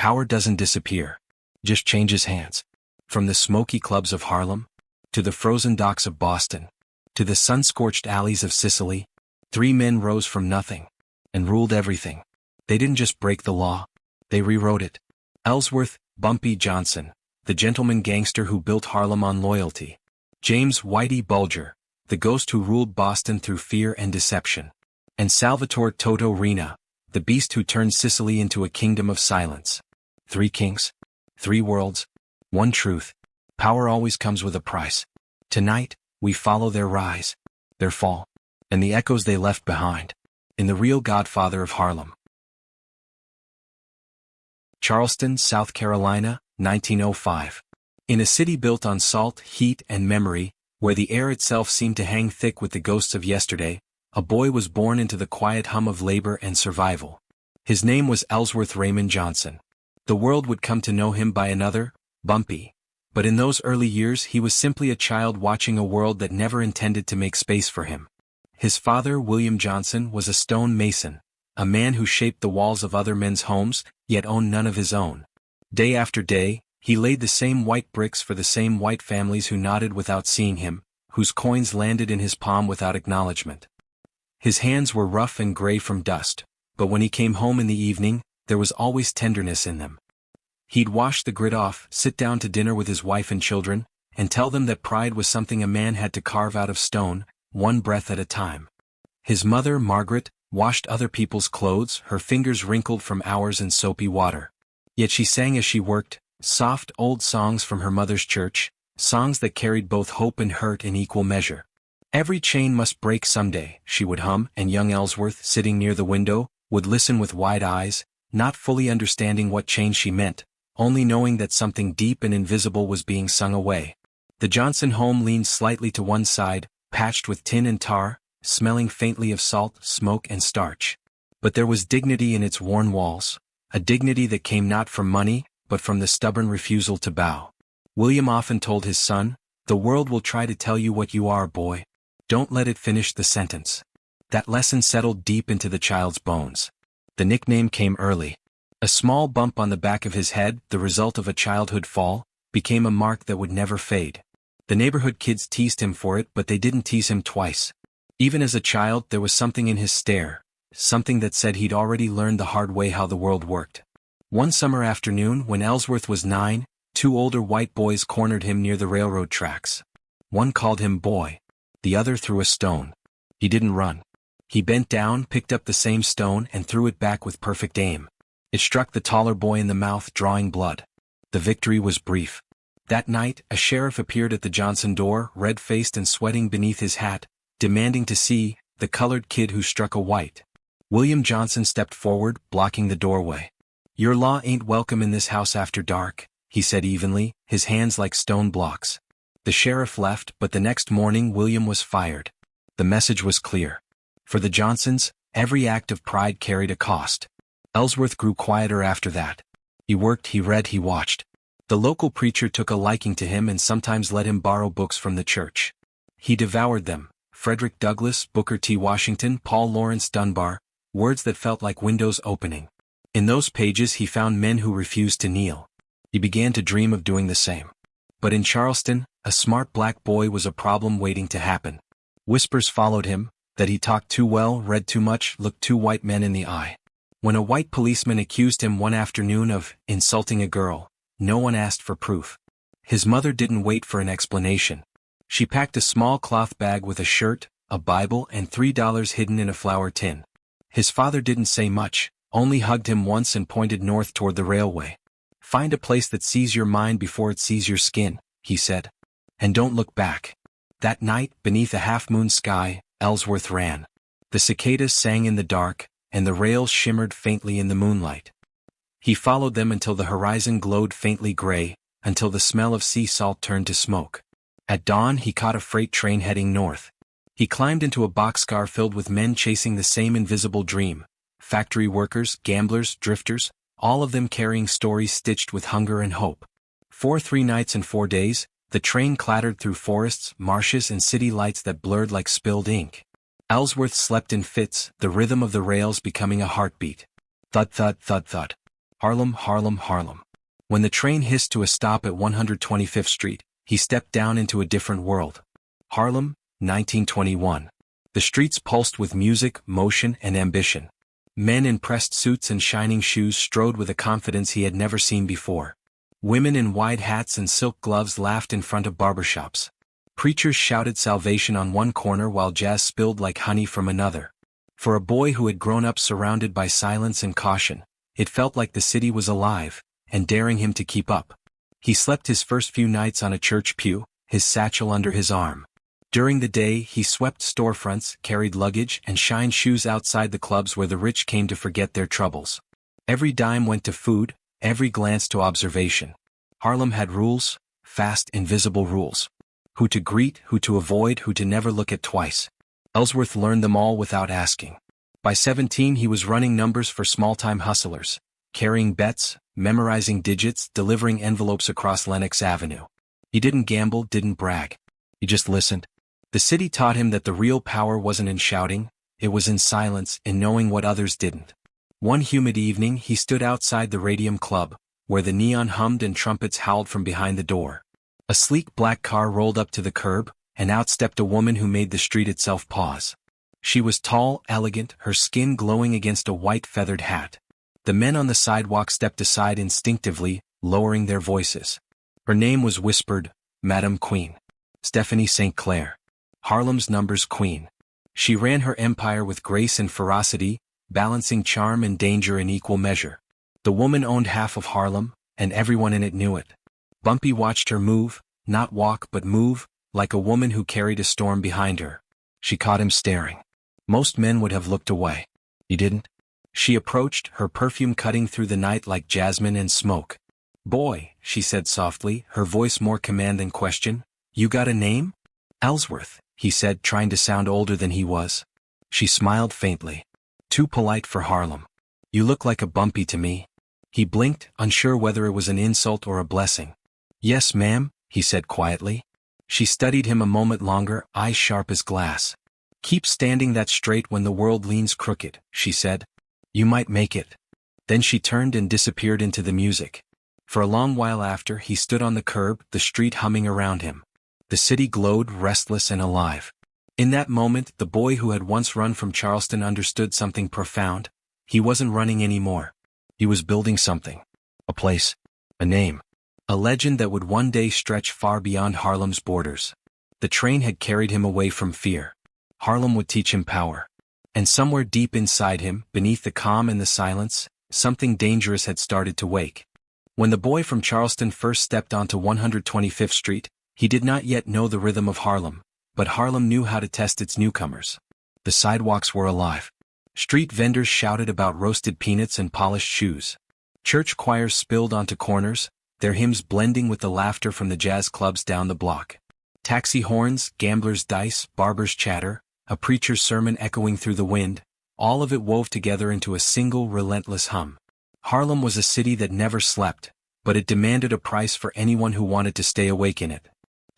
Power doesn't disappear, just changes hands. From the smoky clubs of Harlem, to the frozen docks of Boston, to the sun-scorched alleys of Sicily, 3 men rose from nothing and ruled everything. They didn't just break the law, they rewrote it. Ellsworth, Bumpy Johnson, the gentleman gangster who built Harlem on loyalty. James Whitey Bulger, the ghost who ruled Boston through fear and deception. And Salvatore Toto Riina, the beast who turned Sicily into a kingdom of silence. 3 kings, 3 worlds, 1 truth. Power always comes with a price. Tonight, we follow their rise, their fall, and the echoes they left behind, in the real Godfather of Harlem. Charleston, South Carolina, 1905. In a city built on salt, heat, and memory, where the air itself seemed to hang thick with the ghosts of yesterday, a boy was born into the quiet hum of labor and survival. His name was Ellsworth Raymond Johnson. The world would come to know him by another, Bumpy. But in those early years he was simply a child watching a world that never intended to make space for him. His father, William Johnson, was a stone mason, a man who shaped the walls of other men's homes, yet owned none of his own. Day after day, he laid the same white bricks for the same white families who nodded without seeing him, whose coins landed in his palm without acknowledgement. His hands were rough and gray from dust, but when he came home in the evening, there was always tenderness in them. He'd wash the grit off, sit down to dinner with his wife and children, and tell them that pride was something a man had to carve out of stone, one breath at a time. His mother, Margaret, washed other people's clothes, her fingers wrinkled from hours in soapy water. Yet she sang as she worked, soft old songs from her mother's church, songs that carried both hope and hurt in equal measure. Every chain must break someday, she would hum, and young Ellsworth, sitting near the window, would listen with wide eyes, not fully understanding what change she meant, only knowing that something deep and invisible was being sung away. The Johnson home leaned slightly to one side, patched with tin and tar, smelling faintly of salt, smoke, and starch. But there was dignity in its worn walls, a dignity that came not from money, but from the stubborn refusal to bow. William often told his son, "The world will try to tell you what you are, boy. Don't let it finish the sentence." That lesson settled deep into the child's bones. The nickname came early. A small bump on the back of his head, the result of a childhood fall, became a mark that would never fade. The neighborhood kids teased him for it, but they didn't tease him twice. Even as a child, there was something in his stare, something that said he'd already learned the hard way how the world worked. One summer afternoon, when Ellsworth was 9, 2 older white boys cornered him near the railroad tracks. One called him boy. The other threw a stone. He didn't run. He bent down, picked up the same stone, and threw it back with perfect aim. It struck the taller boy in the mouth, drawing blood. The victory was brief. That night, a sheriff appeared at the Johnson door, red-faced and sweating beneath his hat, demanding to see the colored kid who struck a white. William Johnson stepped forward, blocking the doorway. "Your law ain't welcome in this house after dark," he said evenly, his hands like stone blocks. The sheriff left, but the next morning William was fired. The message was clear. For the Johnsons, every act of pride carried a cost. Ellsworth grew quieter after that. He worked, he read, he watched. The local preacher took a liking to him and sometimes let him borrow books from the church. He devoured them. Frederick Douglass, Booker T. Washington, Paul Laurence Dunbar, words that felt like windows opening. In those pages he found men who refused to kneel. He began to dream of doing the same. But in Charleston, a smart black boy was a problem waiting to happen. Whispers followed him, that he talked too well, read too much, looked 2 white men in the eye. When a white policeman accused him one afternoon of insulting a girl, no one asked for proof. His mother didn't wait for an explanation. She packed a small cloth bag with a shirt, a Bible, and $3 hidden in a flour tin. His father didn't say much, only hugged him once and pointed north toward the railway. "Find a place that sees your mind before it sees your skin," he said. "And don't look back." That night, beneath a half-moon sky, Ellsworth ran. The cicadas sang in the dark, and the rails shimmered faintly in the moonlight. He followed them until the horizon glowed faintly gray, until the smell of sea salt turned to smoke. At dawn he caught a freight train heading north. He climbed into a boxcar filled with men chasing the same invisible dream. Factory workers, gamblers, drifters, all of them carrying stories stitched with hunger and hope. For 3 nights and 4 days, the train clattered through forests, marshes, and city lights that blurred like spilled ink. Ellsworth slept in fits, the rhythm of the rails becoming a heartbeat. Thud thud thud thud. Harlem, Harlem, Harlem. When the train hissed to a stop at 125th Street, he stepped down into a different world. Harlem, 1921. The streets pulsed with music, motion, and ambition. Men in pressed suits and shining shoes strode with a confidence he had never seen before. Women in wide hats and silk gloves laughed in front of barbershops. Preachers shouted salvation on one corner while jazz spilled like honey from another. For a boy who had grown up surrounded by silence and caution, it felt like the city was alive, and daring him to keep up. He slept his first few nights on a church pew, his satchel under his arm. During the day he swept storefronts, carried luggage, and shined shoes outside the clubs where the rich came to forget their troubles. Every dime went to food, every glance to observation. Harlem had rules, fast, invisible rules. Who to greet, who to avoid, who to never look at twice. Ellsworth learned them all without asking. By 17 he was running numbers for small-time hustlers, carrying bets, memorizing digits, delivering envelopes across Lenox Avenue. He didn't gamble, didn't brag. He just listened. The city taught him that the real power wasn't in shouting, it was in silence, in knowing what others didn't. One humid evening he stood outside the Radium Club, where the neon hummed and trumpets howled from behind the door. A sleek black car rolled up to the curb, and out stepped a woman who made the street itself pause. She was tall, elegant, her skin glowing against a white feathered hat. The men on the sidewalk stepped aside instinctively, lowering their voices. Her name was whispered, Madame Queen. Stephanie St. Clair. Harlem's numbers queen. She ran her empire with grace and ferocity, balancing charm and danger in equal measure. The woman owned half of Harlem, and everyone in it knew it. Bumpy watched her move, not walk but move, like a woman who carried a storm behind her. She caught him staring. Most men would have looked away. He didn't. She approached, her perfume cutting through the night like jasmine and smoke. "Boy," she said softly, her voice more command than question, "you got a name?" "Ellsworth," he said, trying to sound older than he was. She smiled faintly. "Too polite for Harlem. You look like a Bumpy to me." He blinked, unsure whether it was an insult or a blessing. "Yes, ma'am," he said quietly. She studied him a moment longer, eyes sharp as glass. "Keep standing that straight when the world leans crooked," she said. "You might make it." Then she turned and disappeared into the music. For a long while after, he stood on the curb, the street humming around him. The city glowed, restless and alive. In that moment, the boy who had once run from Charleston understood something profound. He wasn't running anymore. He was building something. A place. A name. A legend that would one day stretch far beyond Harlem's borders. The train had carried him away from fear. Harlem would teach him power. And somewhere deep inside him, beneath the calm and the silence, something dangerous had started to wake. When the boy from Charleston first stepped onto 125th Street, he did not yet know the rhythm of Harlem, but Harlem knew how to test its newcomers. The sidewalks were alive. Street vendors shouted about roasted peanuts and polished shoes. Church choirs spilled onto corners, their hymns blending with the laughter from the jazz clubs down the block. Taxi horns, gamblers' dice, barbers' chatter, a preacher's sermon echoing through the wind, all of it wove together into a single relentless hum. Harlem was a city that never slept, but it demanded a price for anyone who wanted to stay awake in it.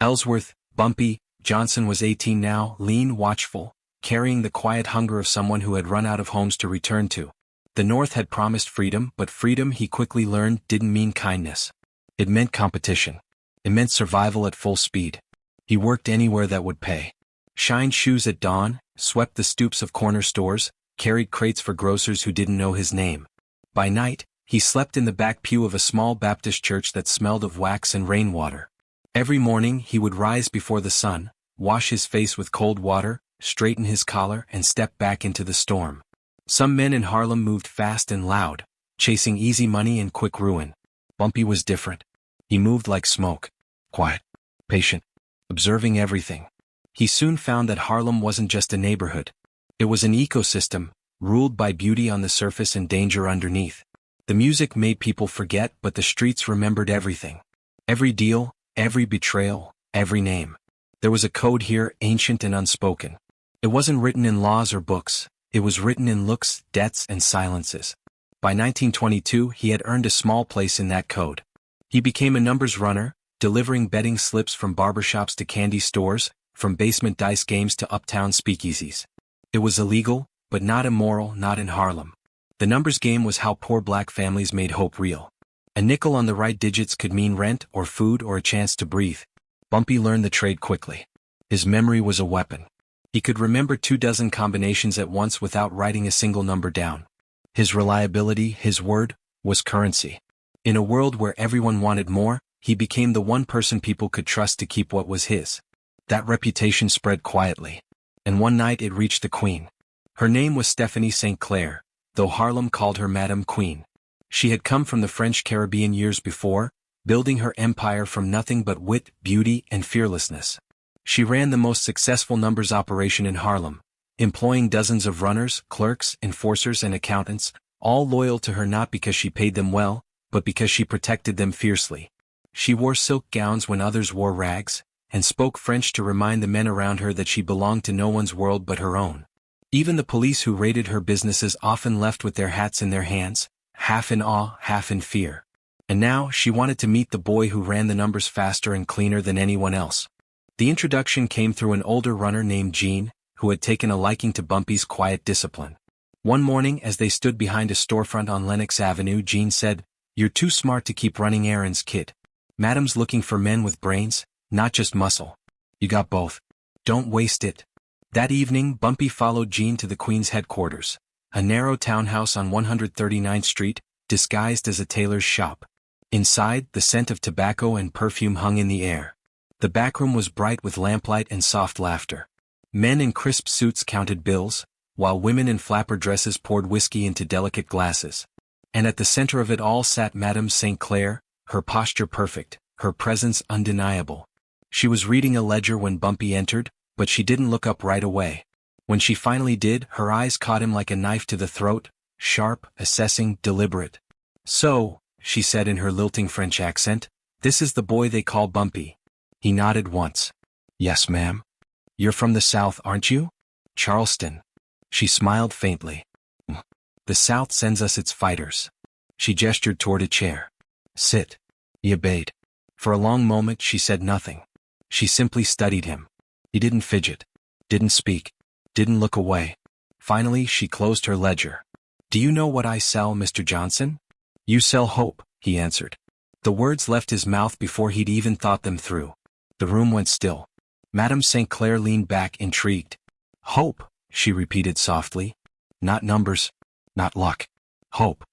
Ellsworth, Bumpy Johnson was 18 now, lean, watchful, carrying the quiet hunger of someone who had run out of homes to return to. The North had promised freedom, but freedom, he quickly learned, didn't mean kindness. It meant competition. It meant survival at full speed. He worked anywhere that would pay. Shined shoes at dawn, swept the stoops of corner stores, carried crates for grocers who didn't know his name. By night, he slept in the back pew of a small Baptist church that smelled of wax and rainwater. Every morning he would rise before the sun, wash his face with cold water, straighten his collar, and step back into the storm. Some men in Harlem moved fast and loud, chasing easy money and quick ruin. Bumpy was different. He moved like smoke. Quiet. Patient. Observing everything. He soon found that Harlem wasn't just a neighborhood. It was an ecosystem, ruled by beauty on the surface and danger underneath. The music made people forget, but the streets remembered everything. Every deal, every betrayal, every name. There was a code here, ancient and unspoken. It wasn't written in laws or books. It was written in looks, debts, and silences. By 1922, he had earned a small place in that code. He became a numbers runner, delivering betting slips from barbershops to candy stores, from basement dice games to uptown speakeasies. It was illegal, but not immoral, not in Harlem. The numbers game was how poor black families made hope real. A nickel on the right digits could mean rent or food or a chance to breathe. Bumpy learned the trade quickly. His memory was a weapon. He could remember 24 combinations at once without writing a single number down. His reliability, his word, was currency. In a world where everyone wanted more, he became the one person people could trust to keep what was his. That reputation spread quietly. And one night it reached the Queen. Her name was Stephanie St. Clair, though Harlem called her Madame Queen. She had come from the French Caribbean years before, building her empire from nothing but wit, beauty, and fearlessness. She ran the most successful numbers operation in Harlem, employing dozens of runners, clerks, enforcers, and accountants, all loyal to her not because she paid them well, but because she protected them fiercely. She wore silk gowns when others wore rags, and spoke French to remind the men around her that she belonged to no one's world but her own. Even the police who raided her businesses often left with their hats in their hands, half in awe, half in fear. And now she wanted to meet the boy who ran the numbers faster and cleaner than anyone else. The introduction came through an older runner named Jean, who had taken a liking to Bumpy's quiet discipline. One morning as they stood behind a storefront on Lenox Avenue, Jean said, "You're too smart to keep running errands, kid. Madam's looking for men with brains, not just muscle. You got both. Don't waste it." That evening, Bumpy followed Jean to the Queen's headquarters, a narrow townhouse on 139th Street, disguised as a tailor's shop. Inside, the scent of tobacco and perfume hung in the air. The backroom was bright with lamplight and soft laughter. Men in crisp suits counted bills, while women in flapper dresses poured whiskey into delicate glasses. And at the center of it all sat Madame St. Clair, her posture perfect, her presence undeniable. She was reading a ledger when Bumpy entered, but she didn't look up right away. When she finally did, her eyes caught him like a knife to the throat, sharp, assessing, deliberate. "So," she said in her lilting French accent, "this is the boy they call Bumpy." He nodded once. "Yes, ma'am." "You're from the South, aren't you?" "Charleston." She smiled faintly. "The South sends us its fighters." She gestured toward a chair. "Sit." He obeyed. For a long moment she said nothing. She simply studied him. He didn't fidget, didn't speak, didn't look away. Finally she closed her ledger. "Do you know what I sell, Mr. Johnson?" "You sell hope," he answered. The words left his mouth before he'd even thought them through. The room went still. Madame St. Clair leaned back, intrigued. "Hope," she repeated softly. "Not numbers, not luck. Hope."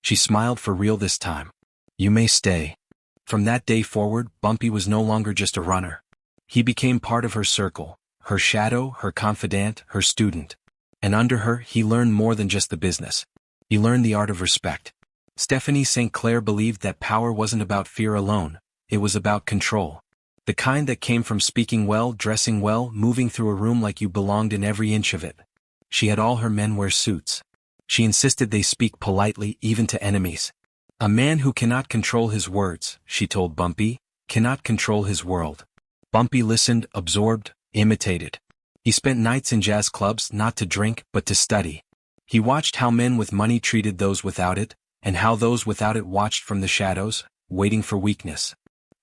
She smiled for real this time. "You may stay." From that day forward, Bumpy was no longer just a runner. He became part of her circle, her shadow, her confidant, her student. And under her, he learned more than just the business. He learned the art of respect. Stephanie St. Clair believed that power wasn't about fear alone, it was about control. The kind that came from speaking well, dressing well, moving through a room like you belonged in every inch of it. She had all her men wear suits. She insisted they speak politely, even to enemies. "A man who cannot control his words," she told Bumpy, "cannot control his world." Bumpy listened, absorbed, imitated. He spent nights in jazz clubs not to drink, but to study. He watched how men with money treated those without it, and how those without it watched from the shadows, waiting for weakness.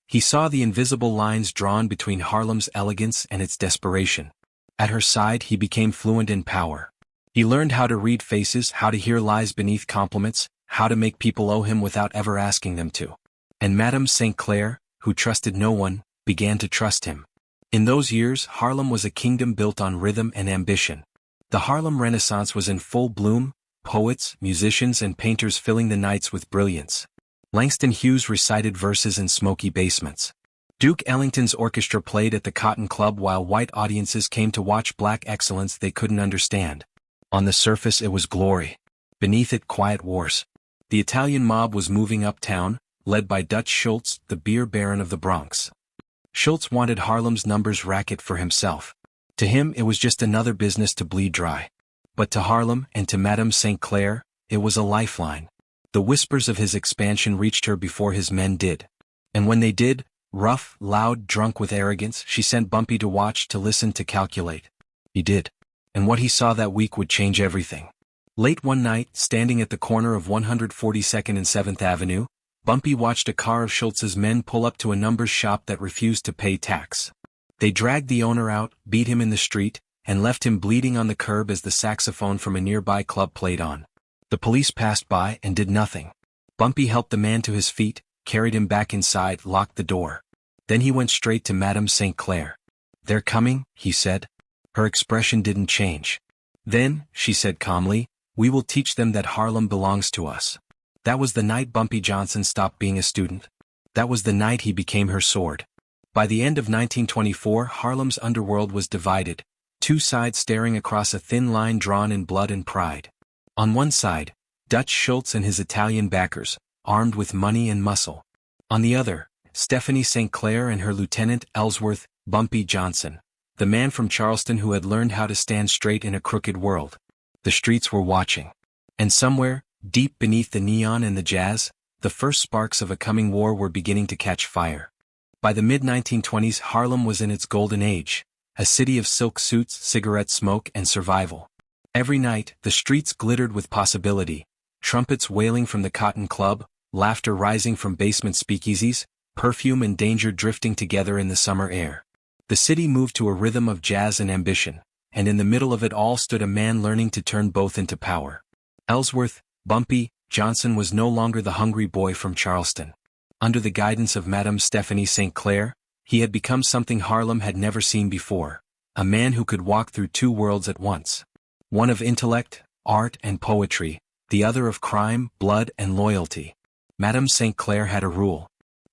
He saw the invisible lines drawn between Harlem's elegance and its desperation. At her side he became fluent in power. He learned how to read faces, how to hear lies beneath compliments, how to make people owe him without ever asking them to. And Madame St. Clair, who trusted no one, began to trust him. In those years, Harlem was a kingdom built on rhythm and ambition. The Harlem Renaissance was in full bloom, poets, musicians, and painters filling the nights with brilliance. Langston Hughes recited verses in smoky basements. Duke Ellington's orchestra played at the Cotton Club while white audiences came to watch black excellence they couldn't understand. On the surface it was glory. Beneath it, quiet wars. The Italian mob was moving uptown, led by Dutch Schultz, the beer baron of the Bronx. Schultz wanted Harlem's numbers racket for himself. To him it was just another business to bleed dry. But to Harlem and to Madame St. Clair, it was a lifeline. The whispers of his expansion reached her before his men did. And when they did, rough, loud, drunk with arrogance, she sent Bumpy to watch, to listen, to calculate. He did. And what he saw that week would change everything. Late one night, standing at the corner of 142nd and 7th Avenue, Bumpy watched a car of Schultz's men pull up to a numbers shop that refused to pay tax. They dragged the owner out, beat him in the street, and left him bleeding on the curb as the saxophone from a nearby club played on. The police passed by and did nothing. Bumpy helped the man to his feet, carried him back inside, locked the door. Then he went straight to Madame St. Clair. "They're coming," he said. Her expression didn't change. "Then," she said calmly, "we will teach them that Harlem belongs to us." That was the night Bumpy Johnson stopped being a student. That was the night he became her sword. By the end of 1924, Harlem's underworld was divided, two sides staring across a thin line drawn in blood and pride. On one side, Dutch Schultz and his Italian backers, armed with money and muscle. On the other, Stephanie St. Clair and her lieutenant Ellsworth, Bumpy Johnson, the man from Charleston who had learned how to stand straight in a crooked world. The streets were watching. And somewhere, deep beneath the neon and the jazz, the first sparks of a coming war were beginning to catch fire. By the mid-1920s, Harlem was in its golden age, a city of silk suits, cigarette smoke, and survival. Every night, the streets glittered with possibility, trumpets wailing from the Cotton Club, laughter rising from basement speakeasies, perfume and danger drifting together in the summer air. The city moved to a rhythm of jazz and ambition, and in the middle of it all stood a man learning to turn both into power. Ellsworth, Bumpy Johnson, was no longer the hungry boy from Charleston. Under the guidance of Madame Stephanie St. Clair, he had become something Harlem had never seen before, a man who could walk through two worlds at once. One of intellect, art and poetry, the other of crime, blood and loyalty. Madame St. Clair had a rule.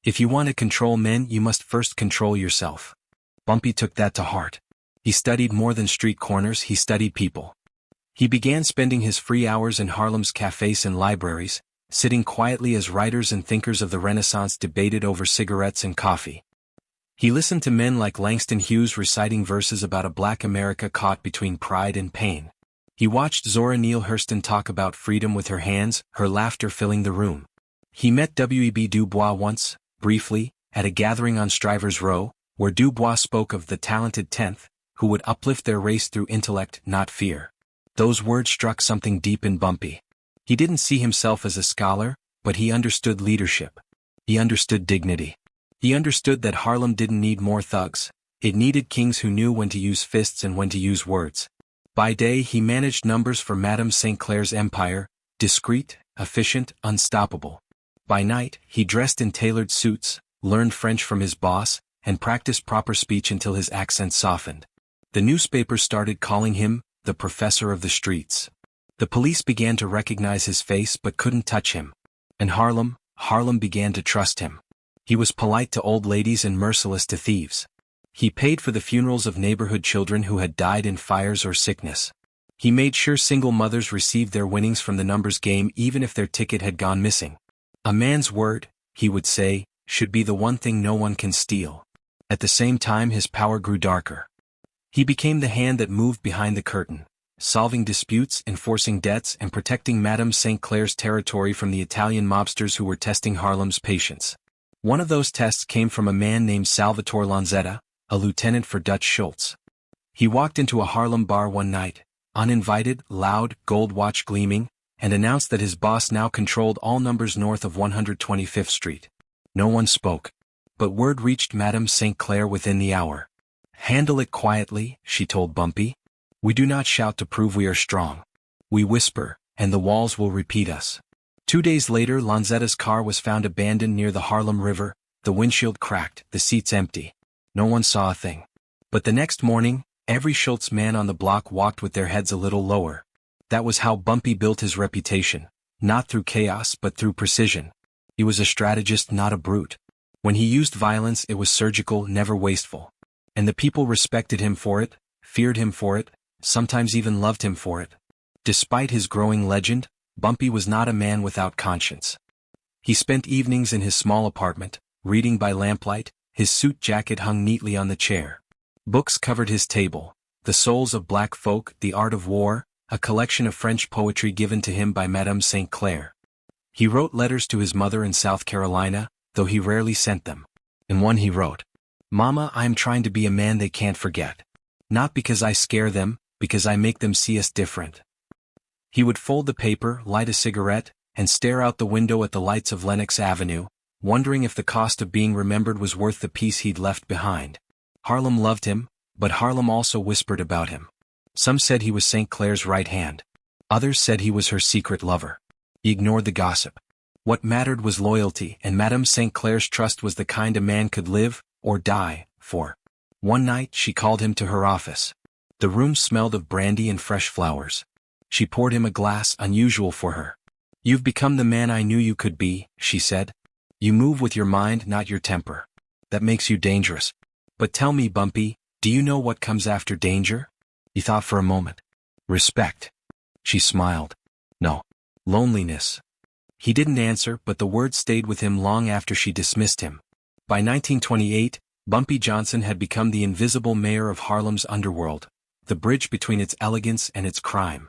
If you want to control men, you must first control yourself. Bumpy took that to heart. He studied more than street corners, he studied people. He began spending his free hours in Harlem's cafes and libraries, sitting quietly as writers and thinkers of the Renaissance debated over cigarettes and coffee. He listened to men like Langston Hughes reciting verses about a black America caught between pride and pain. He watched Zora Neale Hurston talk about freedom with her hands, her laughter filling the room. He met W.E.B. Du Bois once, briefly, at a gathering on Strivers Row, where Du Bois spoke of the talented tenth, who would uplift their race through intellect, not fear. Those words struck something deep in Bumpy. He didn't see himself as a scholar, but he understood leadership. He understood dignity. He understood that Harlem didn't need more thugs. It needed kings who knew when to use fists and when to use words. By day he managed numbers for Madame St. Clair's empire, discreet, efficient, unstoppable. By night, he dressed in tailored suits, learned French from his boss, and practiced proper speech until his accent softened. The newspapers started calling him the professor of the streets. The police began to recognize his face but couldn't touch him. And Harlem began to trust him. He was polite to old ladies and merciless to thieves. He paid for the funerals of neighborhood children who had died in fires or sickness. He made sure single mothers received their winnings from the numbers game even if their ticket had gone missing. A man's word, he would say, should be the one thing no one can steal. At the same time his power grew darker. He became the hand that moved behind the curtain, solving disputes, enforcing debts, and protecting Madame St. Clair's territory from the Italian mobsters who were testing Harlem's patience. One of those tests came from a man named Salvatore Riina, a lieutenant for Dutch Schultz. He walked into a Harlem bar one night, uninvited, loud, gold watch gleaming, and announced that his boss now controlled all numbers north of 125th Street. No one spoke. But word reached Madame St. Clair within the hour. "Handle it quietly," she told Bumpy. "We do not shout to prove we are strong. We whisper, and the walls will repeat us." 2 days later, Lanzetta's car was found abandoned near the Harlem River, the windshield cracked, the seats empty. No one saw a thing. But the next morning, every Schultz man on the block walked with their heads a little lower. That was how Bumpy built his reputation, not through chaos but through precision. He was a strategist, not a brute. When he used violence, it was surgical, never wasteful. And the people respected him for it, feared him for it, sometimes even loved him for it. Despite his growing legend, Bumpy was not a man without conscience. He spent evenings in his small apartment, reading by lamplight, his suit jacket hung neatly on the chair. Books covered his table, The Souls of Black Folk, The Art of War, a collection of French poetry given to him by Madame St. Clair. He wrote letters to his mother in South Carolina, though he rarely sent them. In one he wrote, "Mama, I am trying to be a man they can't forget. Not because I scare them, because I make them see us different." He would fold the paper, light a cigarette, and stare out the window at the lights of Lenox Avenue, wondering if the cost of being remembered was worth the peace he'd left behind. Harlem loved him, but Harlem also whispered about him. Some said he was St. Clair's right hand. Others said he was her secret lover. He ignored the gossip. What mattered was loyalty, and Madame St. Clair's trust was the kind a man could live, or die, for. One night she called him to her office. The room smelled of brandy and fresh flowers. She poured him a glass, unusual for her. "You've become the man I knew you could be," she said. "You move with your mind, not your temper. That makes you dangerous. But tell me, Bumpy, do you know what comes after danger?" He thought for a moment. "Respect." She smiled. "No. Loneliness." He didn't answer, but the words stayed with him long after she dismissed him. By 1928, Bumpy Johnson had become the invisible mayor of Harlem's underworld, the bridge between its elegance and its crime.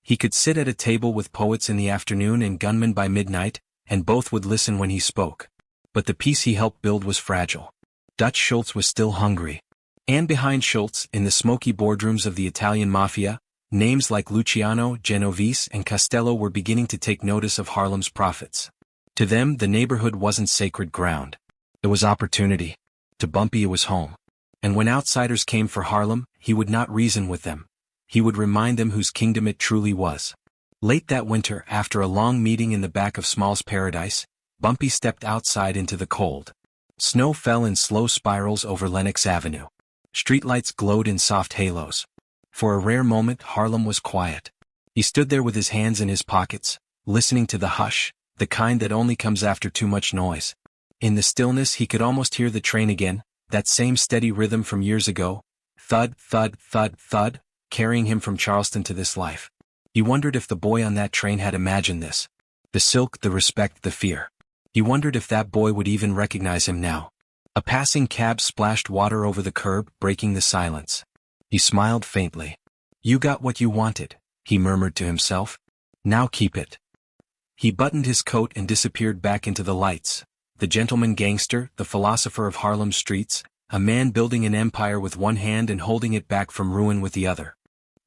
He could sit at a table with poets in the afternoon and gunmen by midnight, and both would listen when he spoke. But the peace he helped build was fragile. Dutch Schultz was still hungry. And behind Schultz, in the smoky boardrooms of the Italian mafia, names like Luciano, Genovese, and Costello were beginning to take notice of Harlem's profits. To them, the neighborhood wasn't sacred ground. It was opportunity. To Bumpy it was home. And when outsiders came for Harlem, he would not reason with them. He would remind them whose kingdom it truly was. Late that winter, after a long meeting in the back of Small's Paradise, Bumpy stepped outside into the cold. Snow fell in slow spirals over Lenox Avenue. Streetlights glowed in soft halos. For a rare moment, Harlem was quiet. He stood there with his hands in his pockets, listening to the hush, the kind that only comes after too much noise. In the stillness he could almost hear the train again, that same steady rhythm from years ago, thud, thud, thud, thud, carrying him from Charleston to this life. He wondered if the boy on that train had imagined this. The silk, the respect, the fear. He wondered if that boy would even recognize him now. A passing cab splashed water over the curb, breaking the silence. He smiled faintly. "You got what you wanted," he murmured to himself. "Now keep it." He buttoned his coat and disappeared back into the lights. The gentleman gangster, the philosopher of Harlem's streets, a man building an empire with one hand and holding it back from ruin with the other.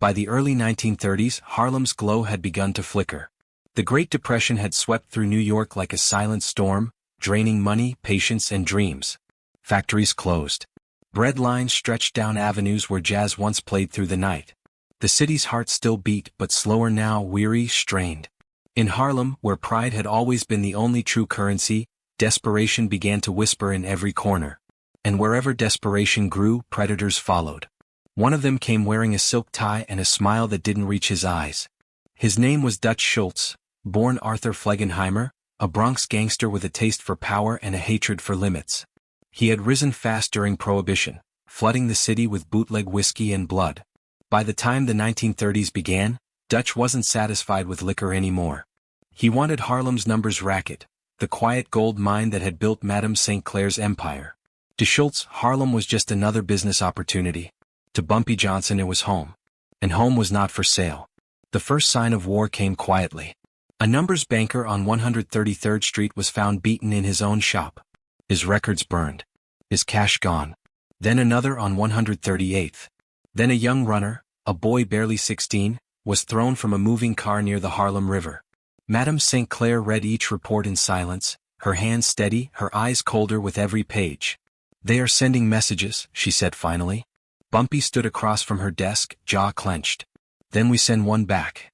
By the early 1930s, Harlem's glow had begun to flicker. The Great Depression had swept through New York like a silent storm, draining money, patience, and dreams. Factories closed. Bread lines stretched down avenues where jazz once played through the night. The city's heart still beat, but slower now, weary, strained. In Harlem, where pride had always been the only true currency, desperation began to whisper in every corner. And wherever desperation grew, predators followed. One of them came wearing a silk tie and a smile that didn't reach his eyes. His name was Dutch Schultz, born Arthur Flegenheimer, a Bronx gangster with a taste for power and a hatred for limits. He had risen fast during Prohibition, flooding the city with bootleg whiskey and blood. By the time the 1930s began, Dutch wasn't satisfied with liquor anymore. He wanted Harlem's numbers racket, the quiet gold mine that had built Madame St. Clair's empire. To Schultz, Harlem was just another business opportunity. To Bumpy Johnson it was home. And home was not for sale. The first sign of war came quietly. A numbers banker on 133rd Street was found beaten in his own shop. His records burned. His cash gone. Then another on 138th. Then a young runner, a boy barely 16, was thrown from a moving car near the Harlem River. Madame St. Clair read each report in silence, her hands steady, her eyes colder with every page. "They are sending messages," she said finally. Bumpy stood across from her desk, jaw clenched. "Then we send one back."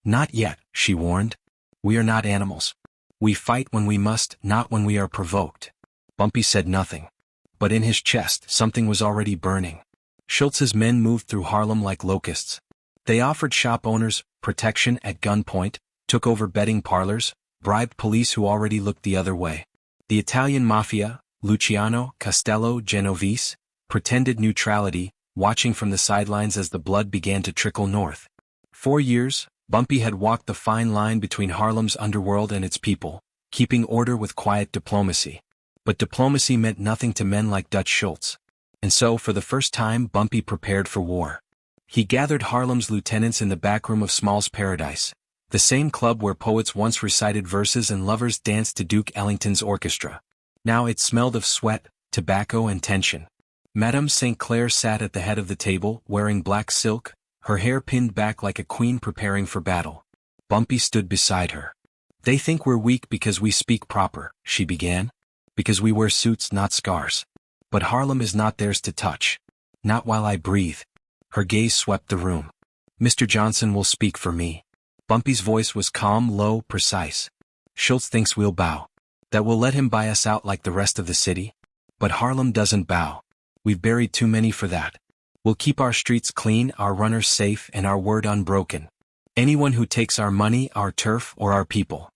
"Not yet," she warned. "We are not animals. We fight when we must, not when we are provoked." Bumpy said nothing. But in his chest, something was already burning. Schultz's men moved through Harlem like locusts. They offered shop owners protection at gunpoint, took over betting parlors, bribed police who already looked the other way. The Italian mafia, Luciano, Costello, Genovese, pretended neutrality, watching from the sidelines as the blood began to trickle north. 4 years, Bumpy had walked the fine line between Harlem's underworld and its people, keeping order with quiet diplomacy. But diplomacy meant nothing to men like Dutch Schultz. And so, for the first time, Bumpy prepared for war. He gathered Harlem's lieutenants in the back room of Small's Paradise, the same club where poets once recited verses and lovers danced to Duke Ellington's orchestra. Now it smelled of sweat, tobacco, and tension. Madame St. Clair sat at the head of the table, wearing black silk, her hair pinned back like a queen preparing for battle. Bumpy stood beside her. "They think we're weak because we speak proper," she began. "Because we wear suits, not scars. But Harlem is not theirs to touch. Not while I breathe." Her gaze swept the room. "Mr. Johnson will speak for me. Bumpy's voice was calm, low, precise. "Schultz thinks we'll bow. That will let him buy us out like the rest of the city? But Harlem doesn't bow. We've buried too many for that. We'll keep our streets clean, our runners safe, and our word unbroken. Anyone who takes our money, our turf, or our people."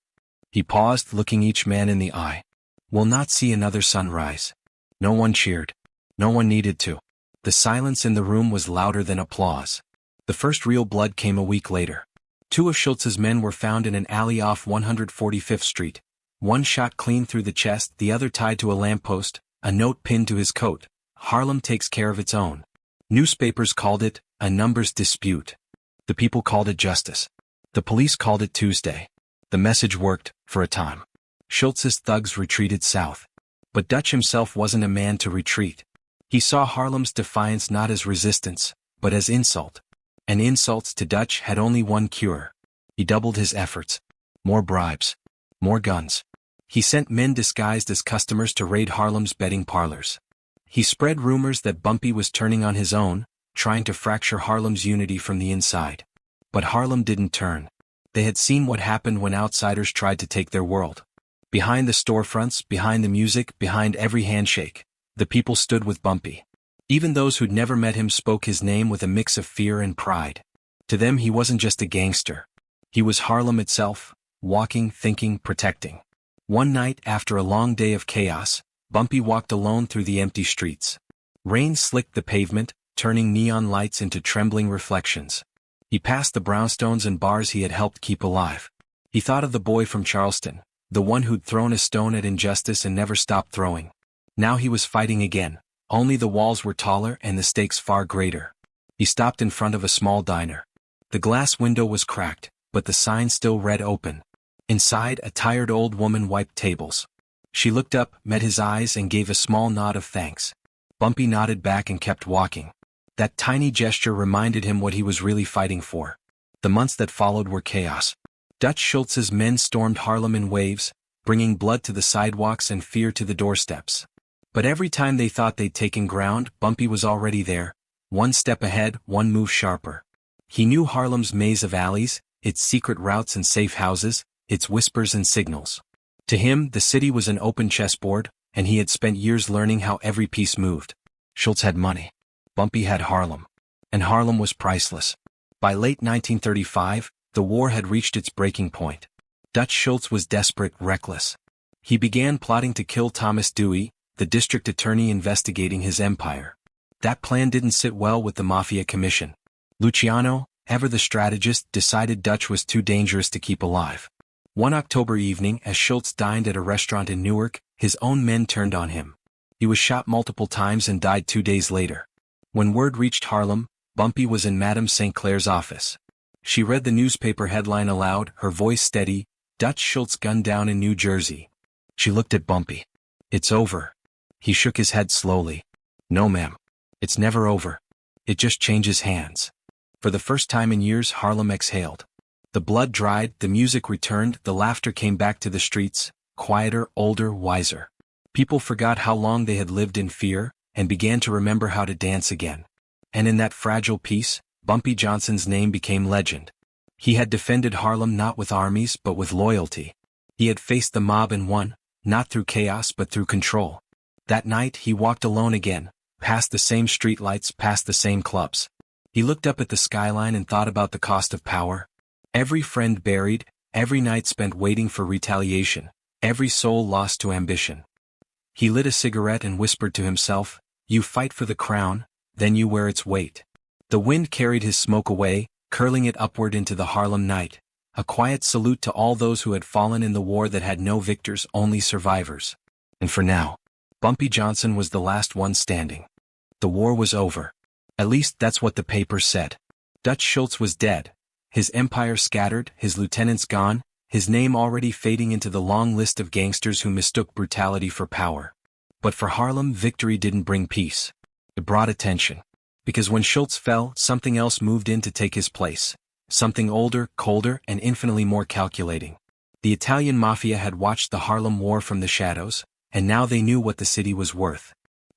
He paused, looking each man in the eye. "Will not see another sunrise." No one cheered. No one needed to. The silence in the room was louder than applause. The first real blood came a week later. Two of Schultz's men were found in an alley off 145th Street. One shot clean through the chest, the other tied to a lamppost, a note pinned to his coat. "Harlem takes care of its own." Newspapers called it a numbers dispute. The people called it justice. The police called it Tuesday. The message worked, for a time. Schultz's thugs retreated south. But Dutch himself wasn't a man to retreat. He saw Harlem's defiance not as resistance, but as insult. And insults to Dutch had only one cure. He doubled his efforts. More bribes. More guns. He sent men disguised as customers to raid Harlem's betting parlors. He spread rumors that Bumpy was turning on his own, trying to fracture Harlem's unity from the inside. But Harlem didn't turn. They had seen what happened when outsiders tried to take their world. Behind the storefronts, behind the music, behind every handshake, the people stood with Bumpy. Even those who'd never met him spoke his name with a mix of fear and pride. To them he wasn't just a gangster. He was Harlem itself, walking, thinking, protecting. One night, after a long day of chaos, Bumpy walked alone through the empty streets. Rain slicked the pavement, turning neon lights into trembling reflections. He passed the brownstones and bars he had helped keep alive. He thought of the boy from Charleston, the one who'd thrown a stone at injustice and never stopped throwing. Now he was fighting again, only the walls were taller and the stakes far greater. He stopped in front of a small diner. The glass window was cracked, but the sign still read open. Inside, a tired old woman wiped tables. She looked up, met his eyes, and gave a small nod of thanks. Bumpy nodded back and kept walking. That tiny gesture reminded him what he was really fighting for. The months that followed were chaos. Dutch Schultz's men stormed Harlem in waves, bringing blood to the sidewalks and fear to the doorsteps. But every time they thought they'd taken ground, Bumpy was already there, one step ahead, one move sharper. He knew Harlem's maze of alleys, its secret routes and safe houses, its whispers and signals. To him, the city was an open chessboard, and he had spent years learning how every piece moved. Schultz had money. Bumpy had Harlem. And Harlem was priceless. By late 1935, the war had reached its breaking point. Dutch Schultz was desperate, reckless. He began plotting to kill Thomas Dewey, the district attorney investigating his empire. That plan didn't sit well with the Mafia Commission. Luciano, ever the strategist, decided Dutch was too dangerous to keep alive. One October evening, as Schultz dined at a restaurant in Newark, his own men turned on him. He was shot multiple times and died 2 days later. When word reached Harlem, Bumpy was in Madame St. Clair's office. She read the newspaper headline aloud, her voice steady, "Dutch Schultz gunned down in New Jersey." She looked at Bumpy. "It's over." He shook his head slowly. "No, ma'am. It's never over. It just changes hands." For the first time in years, Harlem exhaled. The blood dried, the music returned, the laughter came back to the streets, quieter, older, wiser. People forgot how long they had lived in fear, and began to remember how to dance again. And in that fragile peace, Bumpy Johnson's name became legend. He had defended Harlem not with armies but with loyalty. He had faced the mob and won, not through chaos but through control. That night he walked alone again, past the same streetlights, past the same clubs. He looked up at the skyline and thought about the cost of power. Every friend buried, every night spent waiting for retaliation, every soul lost to ambition. He lit a cigarette and whispered to himself, "You fight for the crown, then you wear its weight." The wind carried his smoke away, curling it upward into the Harlem night, a quiet salute to all those who had fallen in the war that had no victors, only survivors. And for now, Bumpy Johnson was the last one standing. The war was over. At least that's what the papers said. Dutch Schultz was dead. His empire scattered, his lieutenants gone, his name already fading into the long list of gangsters who mistook brutality for power. But for Harlem, victory didn't bring peace. It brought attention. Because when Schultz fell, something else moved in to take his place. Something older, colder, and infinitely more calculating. The Italian mafia had watched the Harlem War from the shadows, and now they knew what the city was worth.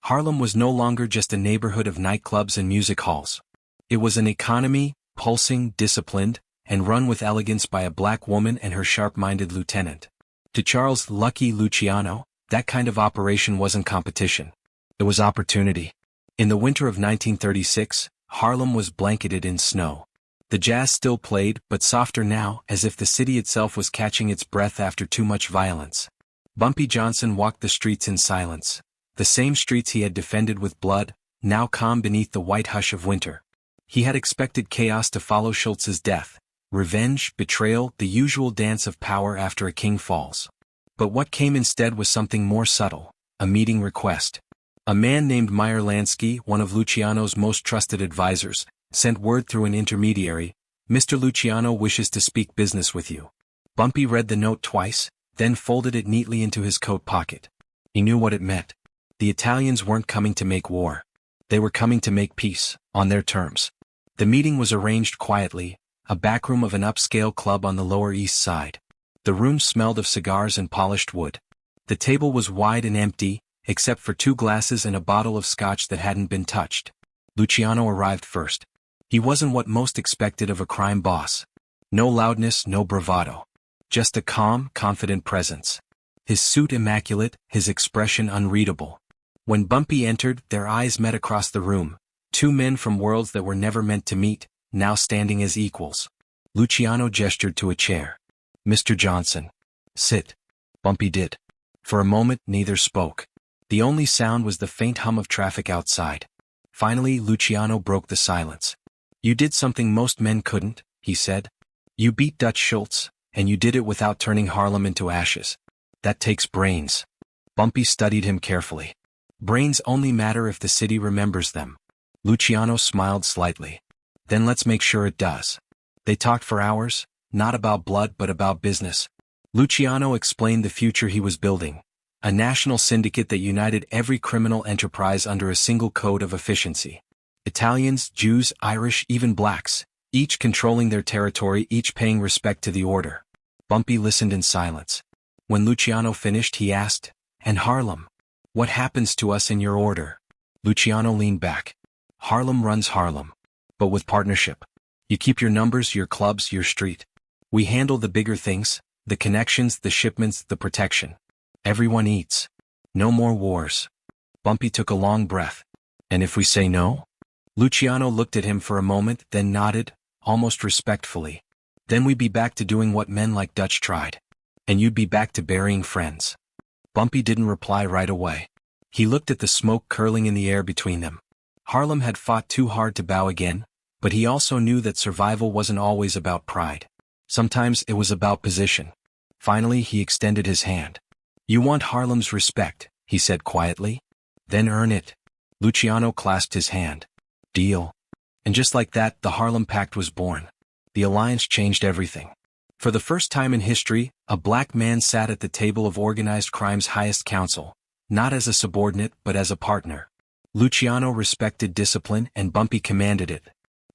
Harlem was no longer just a neighborhood of nightclubs and music halls. It was an economy, pulsing, disciplined, and run with elegance by a black woman and her sharp-minded lieutenant. To Charles "Lucky" Luciano, that kind of operation wasn't competition. It was opportunity. In the winter of 1936, Harlem was blanketed in snow. The jazz still played, but softer now, as if the city itself was catching its breath after too much violence. Bumpy Johnson walked the streets in silence. The same streets he had defended with blood, now calm beneath the white hush of winter. He had expected chaos to follow Schultz's death. Revenge, betrayal, the usual dance of power after a king falls. But what came instead was something more subtle, a meeting request. A man named Meyer Lansky, one of Luciano's most trusted advisors, sent word through an intermediary, "Mr. Luciano wishes to speak business with you." Bumpy read the note twice, then folded it neatly into his coat pocket. He knew what it meant. The Italians weren't coming to make war. They were coming to make peace, on their terms. The meeting was arranged quietly, a backroom of an upscale club on the Lower East Side. The room smelled of cigars and polished wood. The table was wide and empty, except for 2 glasses and a bottle of scotch that hadn't been touched. Luciano arrived first. He wasn't what most expected of a crime boss. No loudness, no bravado. Just a calm, confident presence. His suit immaculate, his expression unreadable. When Bumpy entered, their eyes met across the room. 2 men from worlds that were never meant to meet, now standing as equals. Luciano gestured to a chair. "Mr. Johnson. Sit." Bumpy did. For a moment, neither spoke. The only sound was the faint hum of traffic outside. Finally, Luciano broke the silence. "You did something most men couldn't," he said. "You beat Dutch Schultz, and you did it without turning Harlem into ashes. That takes brains." Bumpy studied him carefully. "Brains only matter if the city remembers them." Luciano smiled slightly. "Then let's make sure it does." They talked for hours, not about blood but about business. Luciano explained the future he was building. A national syndicate that united every criminal enterprise under a single code of efficiency. Italians, Jews, Irish, even blacks, each controlling their territory, each paying respect to the order. Bumpy listened in silence. When Luciano finished, he asked, "And Harlem? What happens to us in your order?" Luciano leaned back. "Harlem runs Harlem. But with partnership. You keep your numbers, your clubs, your street. We handle the bigger things, the connections, the shipments, the protection. Everyone eats. No more wars." Bumpy took a long breath. "And if we say no?" Luciano looked at him for a moment, then nodded, almost respectfully. "Then we'd be back to doing what men like Dutch tried. And you'd be back to burying friends." Bumpy didn't reply right away. He looked at the smoke curling in the air between them. Harlem had fought too hard to bow again, but he also knew that survival wasn't always about pride. Sometimes it was about position. Finally, he extended his hand. "You want Harlem's respect," he said quietly. "Then earn it." Luciano clasped his hand. "Deal." And just like that, the Harlem Pact was born. The alliance changed everything. For the first time in history, a black man sat at the table of organized crime's highest council, not as a subordinate but as a partner. Luciano respected discipline and Bumpy commanded it.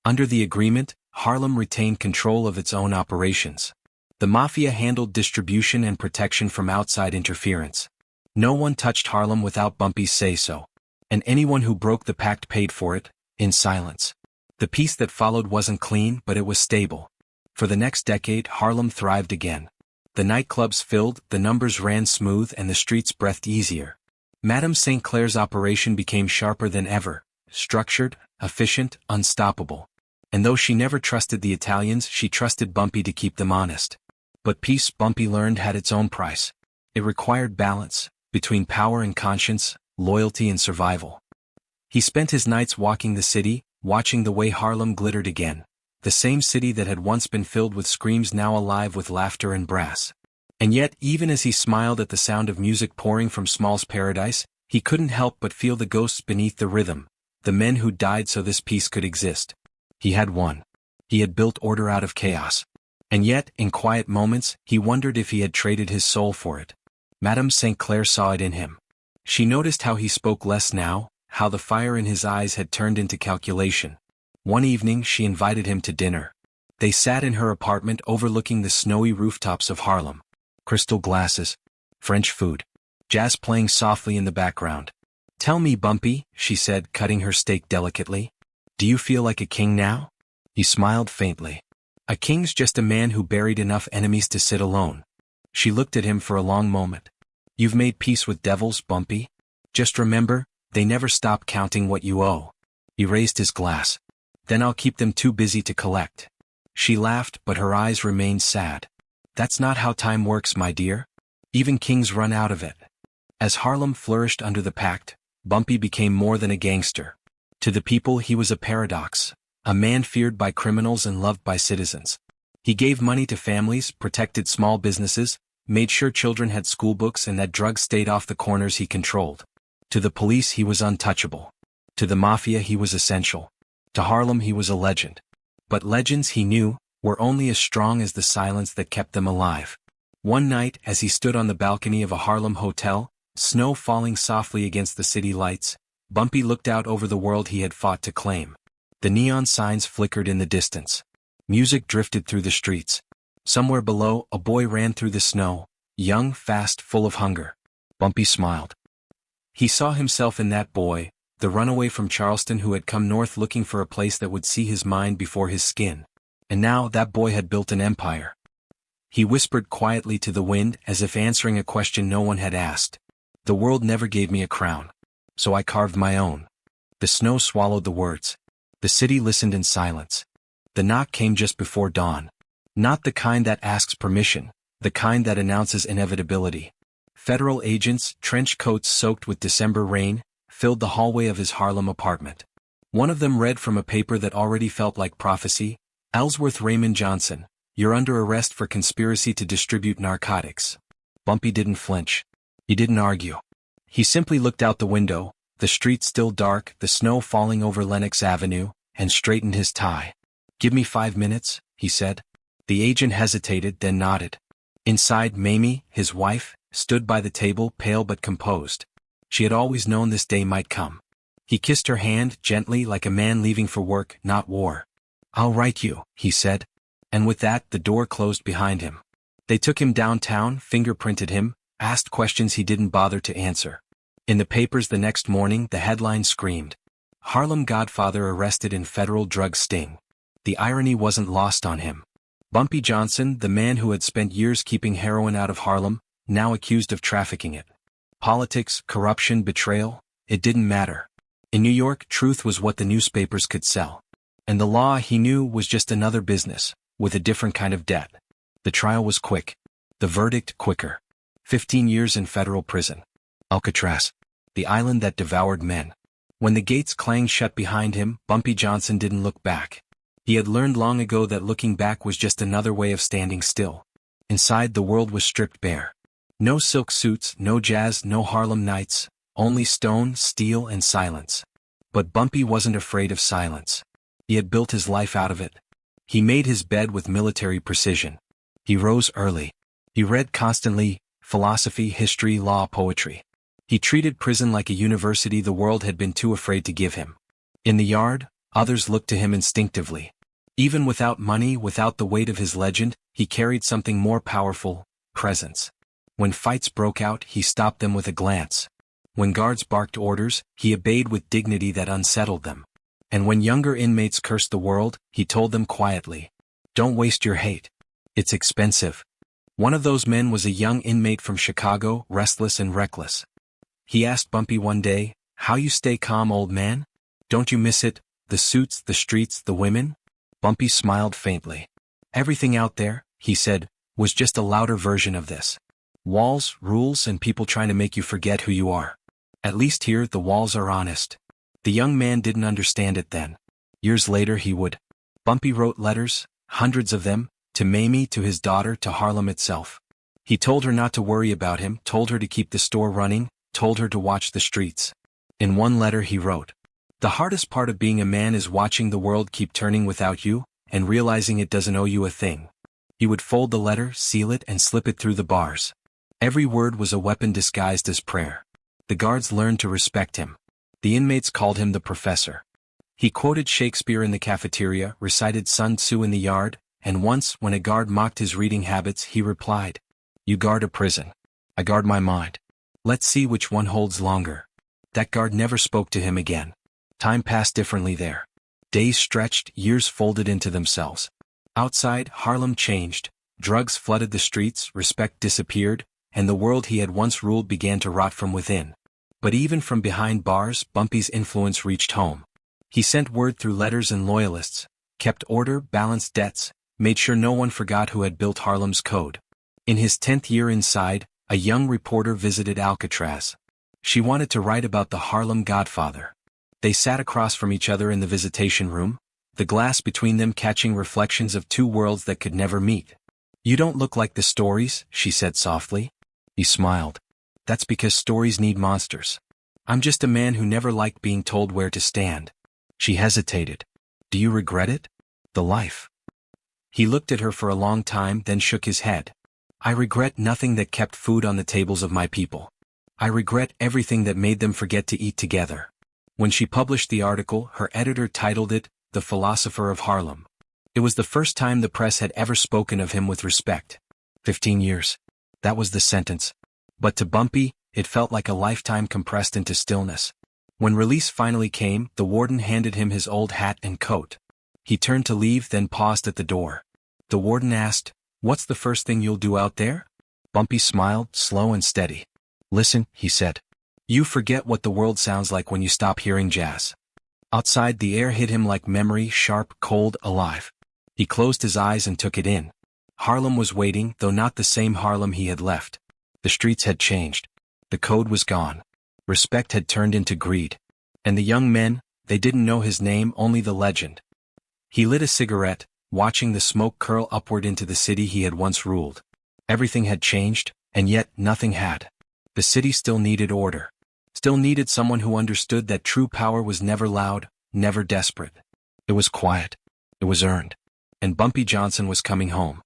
Under the agreement, Harlem retained control of its own operations. The mafia handled distribution and protection from outside interference. No one touched Harlem without Bumpy's say-so. And anyone who broke the pact paid for it, in silence. The peace that followed wasn't clean, but it was stable. For the next decade, Harlem thrived again. The nightclubs filled, the numbers ran smooth, and the streets breathed easier. Madame St. Clair's operation became sharper than ever, structured, efficient, unstoppable. And though she never trusted the Italians, she trusted Bumpy to keep them honest. But peace, Bumpy learned, had its own price. It required balance, between power and conscience, loyalty and survival. He spent his nights walking the city, watching the way Harlem glittered again. The same city that had once been filled with screams now alive with laughter and brass. And yet, even as he smiled at the sound of music pouring from Small's Paradise, he couldn't help but feel the ghosts beneath the rhythm, the men who died so this peace could exist. He had won. He had built order out of chaos. And yet, in quiet moments, he wondered if he had traded his soul for it. Madame St. Clair saw it in him. She noticed how he spoke less now, how the fire in his eyes had turned into calculation. One evening she invited him to dinner. They sat in her apartment overlooking the snowy rooftops of Harlem. Crystal glasses, French food, jazz playing softly in the background. "Tell me, Bumpy," she said, cutting her steak delicately. "Do you feel like a king now?" He smiled faintly. A king's just a man who buried enough enemies to sit alone. She looked at him for a long moment. You've made peace with devils, Bumpy? Just remember, they never stop counting what you owe. He raised his glass. Then I'll keep them too busy to collect. She laughed, but her eyes remained sad. That's not how time works, my dear. Even kings run out of it. As Harlem flourished under the pact, Bumpy became more than a gangster. To the people he was a paradox, a man feared by criminals and loved by citizens. He gave money to families, protected small businesses, made sure children had school books and that drugs stayed off the corners he controlled. To the police he was untouchable. To the mafia he was essential. To Harlem he was a legend. But legends, he knew, were only as strong as the silence that kept them alive. One night, as he stood on the balcony of a Harlem hotel, snow falling softly against the city lights, Bumpy looked out over the world he had fought to claim. The neon signs flickered in the distance. Music drifted through the streets. Somewhere below, a boy ran through the snow, young, fast, full of hunger. Bumpy smiled. He saw himself in that boy, the runaway from Charleston who had come north looking for a place that would see his mind before his skin. And now that boy had built an empire. He whispered quietly to the wind as if answering a question no one had asked. The world never gave me a crown. So I carved my own. The snow swallowed the words. The city listened in silence. The knock came just before dawn. Not the kind that asks permission, the kind that announces inevitability. Federal agents, trench coats soaked with December rain, filled the hallway of his Harlem apartment. One of them read from a paper that already felt like prophecy. Ellsworth Raymond Johnson, you're under arrest for conspiracy to distribute narcotics. Bumpy didn't flinch. He didn't argue. He simply looked out the window, the street still dark, the snow falling over Lenox Avenue, and straightened his tie. Give me 5 minutes, he said. The agent hesitated, then nodded. Inside, Mamie, his wife, stood by the table, pale but composed. She had always known this day might come. He kissed her hand, gently, like a man leaving for work, not war. I'll write you, he said. And with that, the door closed behind him. They took him downtown, fingerprinted him, asked questions he didn't bother to answer. In the papers the next morning, the headline screamed, Harlem Godfather arrested in federal drug sting. The irony wasn't lost on him. Bumpy Johnson, the man who had spent years keeping heroin out of Harlem, now accused of trafficking it. Politics, corruption, betrayal, it didn't matter. In New York, truth was what the newspapers could sell. And the law, he knew, was just another business, with a different kind of debt. The trial was quick. The verdict quicker. 15 years in federal prison. Alcatraz. The island that devoured men. When the gates clanged shut behind him, Bumpy Johnson didn't look back. He had learned long ago that looking back was just another way of standing still. Inside, the world was stripped bare. No silk suits, no jazz, no Harlem nights, only stone, steel, and silence. But Bumpy wasn't afraid of silence. He had built his life out of it. He made his bed with military precision. He rose early. He read constantly, philosophy, history, law, poetry. He treated prison like a university the world had been too afraid to give him. In the yard, others looked to him instinctively. Even without money, without the weight of his legend, he carried something more powerful, presence. When fights broke out, he stopped them with a glance. When guards barked orders, he obeyed with dignity that unsettled them. And when younger inmates cursed the world, he told them quietly, don't waste your hate. It's expensive. One of those men was a young inmate from Chicago, restless and reckless. He asked Bumpy one day, how you stay calm, old man? Don't you miss it, the suits, the streets, the women? Bumpy smiled faintly. Everything out there, he said, was just a louder version of this. Walls, rules, and people trying to make you forget who you are. At least here, the walls are honest. The young man didn't understand it then. Years later he would. Bumpy wrote letters, hundreds of them, to Mamie, to his daughter, to Harlem itself. He told her not to worry about him, told her to keep the store running, told her to watch the streets. In one letter he wrote, the hardest part of being a man is watching the world keep turning without you, and realizing it doesn't owe you a thing. He would fold the letter, seal it, and slip it through the bars. Every word was a weapon disguised as prayer. The guards learned to respect him. The inmates called him the professor. He quoted Shakespeare in the cafeteria, recited Sun Tzu in the yard, and once, when a guard mocked his reading habits, he replied, you guard a prison. I guard my mind. Let's see which one holds longer. That guard never spoke to him again. Time passed differently there. Days stretched, years folded into themselves. Outside, Harlem changed, drugs flooded the streets, respect disappeared, and the world he had once ruled began to rot from within. But even from behind bars, Bumpy's influence reached home. He sent word through letters and loyalists, kept order, balanced debts, made sure no one forgot who had built Harlem's code. In his 10th year inside, a young reporter visited Alcatraz. She wanted to write about the Harlem Godfather. They sat across from each other in the visitation room, the glass between them catching reflections of two worlds that could never meet. "You don't look like the stories," she said softly. He smiled. "That's because stories need monsters. I'm just a man who never liked being told where to stand." She hesitated. "Do you regret it? The life?" He looked at her for a long time, then shook his head. "I regret nothing that kept food on the tables of my people. I regret everything that made them forget to eat together." When she published the article, her editor titled it, "The Philosopher of Harlem." It was the first time the press had ever spoken of him with respect. 15 years. That was the sentence. But to Bumpy, it felt like a lifetime compressed into stillness. When release finally came, the warden handed him his old hat and coat. He turned to leave, then paused at the door. The warden asked, "What's the first thing you'll do out there?" Bumpy smiled, slow and steady. "Listen," he said. "You forget what the world sounds like when you stop hearing jazz." Outside, the air hit him like memory, sharp, cold, alive. He closed his eyes and took it in. Harlem was waiting, though not the same Harlem he had left. The streets had changed. The code was gone. Respect had turned into greed. And the young men, they didn't know his name, only the legend. He lit a cigarette, watching the smoke curl upward into the city he had once ruled. Everything had changed, and yet nothing had. The city still needed order. Still needed someone who understood that true power was never loud, never desperate. It was quiet. It was earned. And Bumpy Johnson was coming home.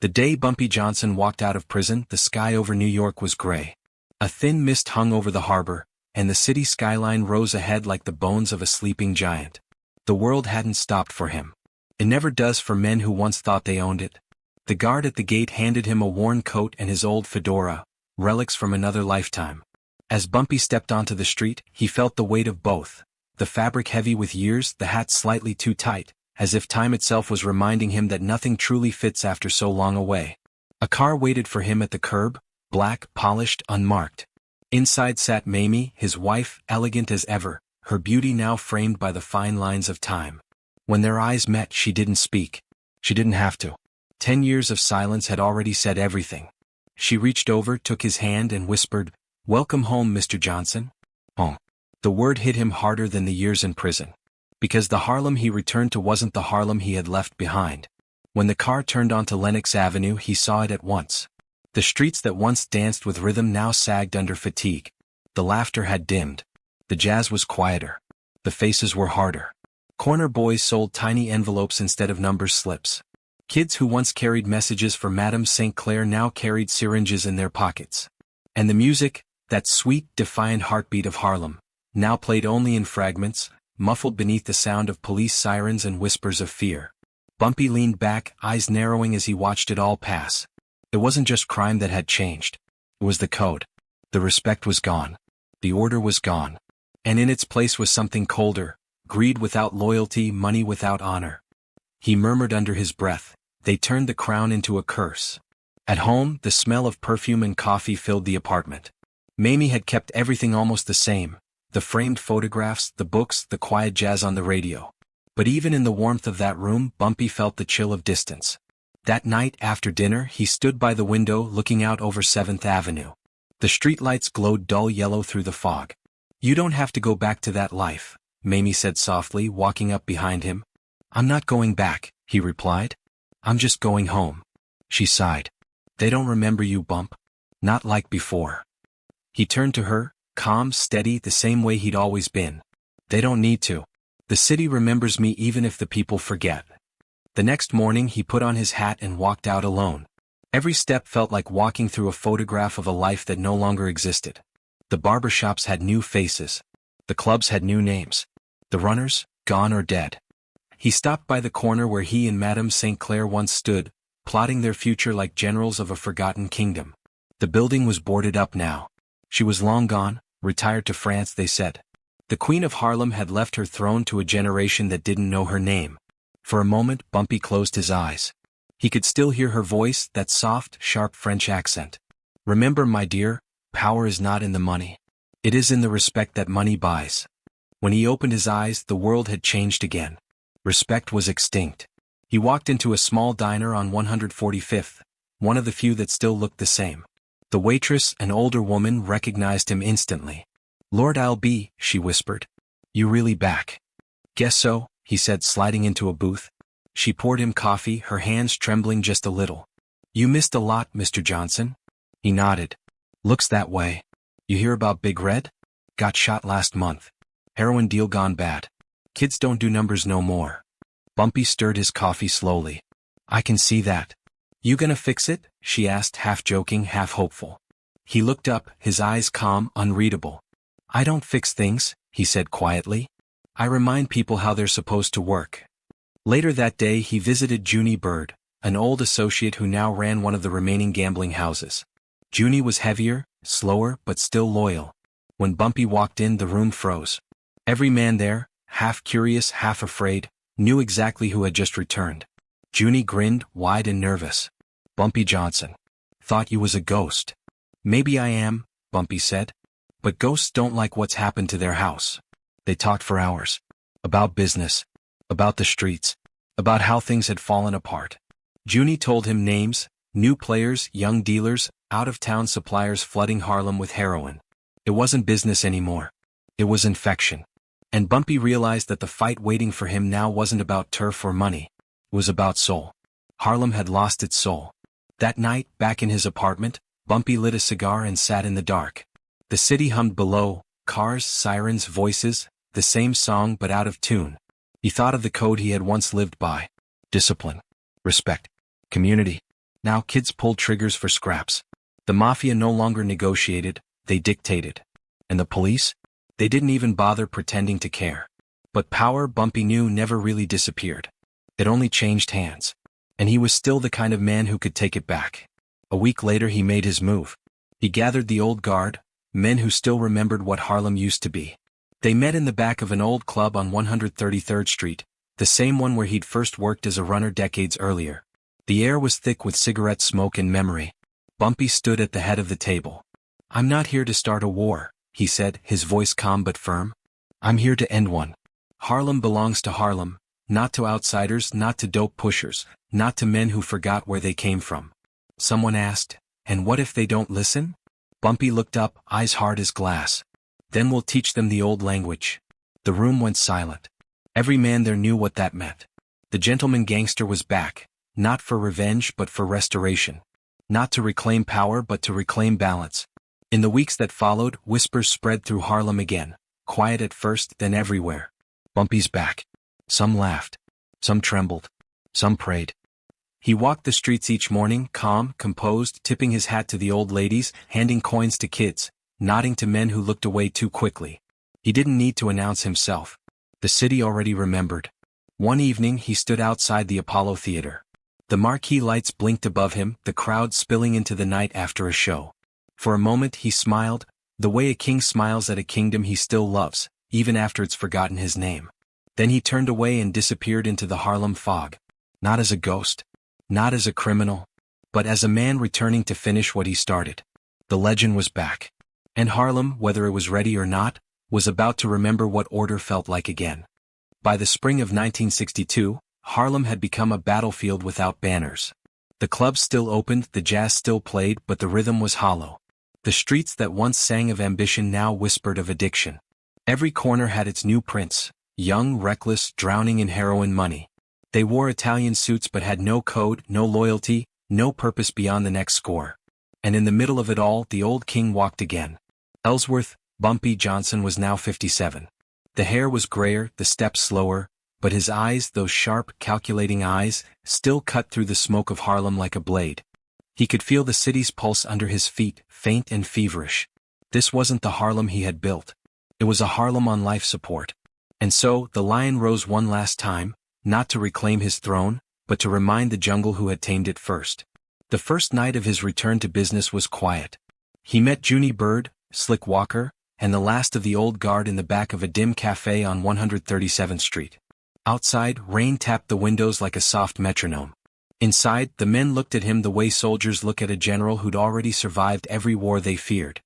The day Bumpy Johnson walked out of prison, the sky over New York was gray. A thin mist hung over the harbor, and the city skyline rose ahead like the bones of a sleeping giant. The world hadn't stopped for him. It never does for men who once thought they owned it. The guard at the gate handed him a worn coat and his old fedora, relics from another lifetime. As Bumpy stepped onto the street, he felt the weight of both. The fabric heavy with years, the hat slightly too tight, as if time itself was reminding him that nothing truly fits after so long away. A car waited for him at the curb, black, polished, unmarked. Inside sat Mamie, his wife, elegant as ever, her beauty now framed by the fine lines of time. When their eyes met, she didn't speak. She didn't have to. 10 years of silence had already said everything. She reached over, took his hand and whispered, "Welcome home, Mr. Johnson." Home. The word hit him harder than the years in prison. Because the Harlem he returned to wasn't the Harlem he had left behind. When the car turned onto Lenox Avenue, he saw it at once. The streets that once danced with rhythm now sagged under fatigue. The laughter had dimmed. The jazz was quieter. The faces were harder. Corner boys sold tiny envelopes instead of number slips. Kids who once carried messages for Madame St. Clair now carried syringes in their pockets. And the music, that sweet, defiant heartbeat of Harlem, now played only in fragments, muffled beneath the sound of police sirens and whispers of fear. Bumpy leaned back, eyes narrowing as he watched it all pass. It wasn't just crime that had changed. It was the code. The respect was gone. The order was gone. And in its place was something colder, greed without loyalty, money without honor. He murmured under his breath, "They turned the crown into a curse." At home, the smell of perfume and coffee filled the apartment. Mamie had kept everything almost the same. The framed photographs, the books, the quiet jazz on the radio. But even in the warmth of that room, Bumpy felt the chill of distance. That night, after dinner, he stood by the window looking out over 7th Avenue. The streetlights glowed dull yellow through the fog. "You don't have to go back to that life," Mamie said softly, walking up behind him. "I'm not going back," he replied. "I'm just going home." She sighed. "They don't remember you, Bump. Not like before." He turned to her, calm, steady, the same way he'd always been. "They don't need to. The city remembers me even if the people forget." The next morning he put on his hat and walked out alone. Every step felt like walking through a photograph of a life that no longer existed. The barbershops had new faces. The clubs had new names. The runners, gone or dead. He stopped by the corner where he and Madame St. Clair once stood, plotting their future like generals of a forgotten kingdom. The building was boarded up now. She was long gone, retired to France, they said. The Queen of Harlem had left her throne to a generation that didn't know her name. For a moment Bumpy closed his eyes. He could still hear her voice, that soft, sharp French accent. Remember, my dear, power is not in the money. It is in the respect that money buys. When he opened his eyes, the world had changed again. Respect was extinct. He walked into a small diner on 145th, one of the few that still looked the same. The waitress, an older woman, recognized him instantly. "Lord Albee," she whispered. "You really back?" "Guess so," he said, sliding into a booth. She poured him coffee, her hands trembling just a little. "You missed a lot, Mr. Johnson?" He nodded. "Looks that way. You hear about Big Red? Got shot last month. Heroin deal gone bad. Kids don't do numbers no more." Bumpy stirred his coffee slowly. "I can see that. You gonna fix it?" she asked, half joking, half hopeful. He looked up, his eyes calm, unreadable. "I don't fix things," he said quietly. "I remind people how they're supposed to work." Later that day he visited Junie Bird, an old associate who now ran one of the remaining gambling houses. Junie was heavier, slower, but still loyal. When Bumpy walked in, the room froze. Every man there, half curious, half afraid, knew exactly who had just returned. Junie grinned, wide and nervous. "Bumpy Johnson. Thought you was a ghost." "Maybe I am," Bumpy said. "But ghosts don't like what's happened to their house." They talked for hours. About business. About the streets. About how things had fallen apart. Junie told him names, new players, young dealers, out-of-town suppliers flooding Harlem with heroin. It wasn't business anymore. It was infection. And Bumpy realized that the fight waiting for him now wasn't about turf or money. It was about soul. Harlem had lost its soul. That night, back in his apartment, Bumpy lit a cigar and sat in the dark. The city hummed below, cars, sirens, voices, the same song but out of tune. He thought of the code he had once lived by. Discipline. Respect. Community. Now kids pulled triggers for scraps. The mafia no longer negotiated, they dictated. And the police? They didn't even bother pretending to care. But power, Bumpy knew, never really disappeared. It only changed hands. And he was still the kind of man who could take it back. A week later he made his move. He gathered the old guard, men who still remembered what Harlem used to be. They met in the back of an old club on 133rd Street, the same one where he'd first worked as a runner decades earlier. The air was thick with cigarette smoke and memory. Bumpy stood at the head of the table. "I'm not here to start a war," he said, his voice calm but firm. "I'm here to end one. Harlem belongs to Harlem, not to outsiders, not to dope pushers, not to men who forgot where they came from." Someone asked, "And what if they don't listen?" Bumpy looked up, eyes hard as glass. "Then we'll teach them the old language." The room went silent. Every man there knew what that meant. The gentleman gangster was back, not for revenge but for restoration. Not to reclaim power but to reclaim balance. In the weeks that followed, whispers spread through Harlem again, quiet at first, then everywhere. "Bumpy's back." Some laughed. Some trembled. Some prayed. He walked the streets each morning, calm, composed, tipping his hat to the old ladies, handing coins to kids, nodding to men who looked away too quickly. He didn't need to announce himself. The city already remembered. One evening he stood outside the Apollo Theater. The marquee lights blinked above him, the crowd spilling into the night after a show. For a moment he smiled, the way a king smiles at a kingdom he still loves, even after it's forgotten his name. Then he turned away and disappeared into the Harlem fog. Not as a ghost. Not as a criminal. But as a man returning to finish what he started. The legend was back. And Harlem, whether it was ready or not, was about to remember what order felt like again. By the spring of 1962, Harlem had become a battlefield without banners. The clubs still opened, the jazz still played, but the rhythm was hollow. The streets that once sang of ambition now whispered of addiction. Every corner had its new prince, young, reckless, drowning in heroin money. They wore Italian suits but had no code, no loyalty, no purpose beyond the next score. And in the middle of it all, the old king walked again. Ellsworth, Bumpy Johnson, was now 57. The hair was grayer, the steps slower, but his eyes, those sharp, calculating eyes, still cut through the smoke of Harlem like a blade. He could feel the city's pulse under his feet, faint and feverish. This wasn't the Harlem he had built. It was a Harlem on life support. And so, the lion rose one last time, not to reclaim his throne, but to remind the jungle who had tamed it first. The first night of his return to business was quiet. He met Junie Bird, Slick Walker, and the last of the old guard in the back of a dim cafe on 137th Street. Outside, rain tapped the windows like a soft metronome. Inside, the men looked at him the way soldiers look at a general who'd already survived every war they feared.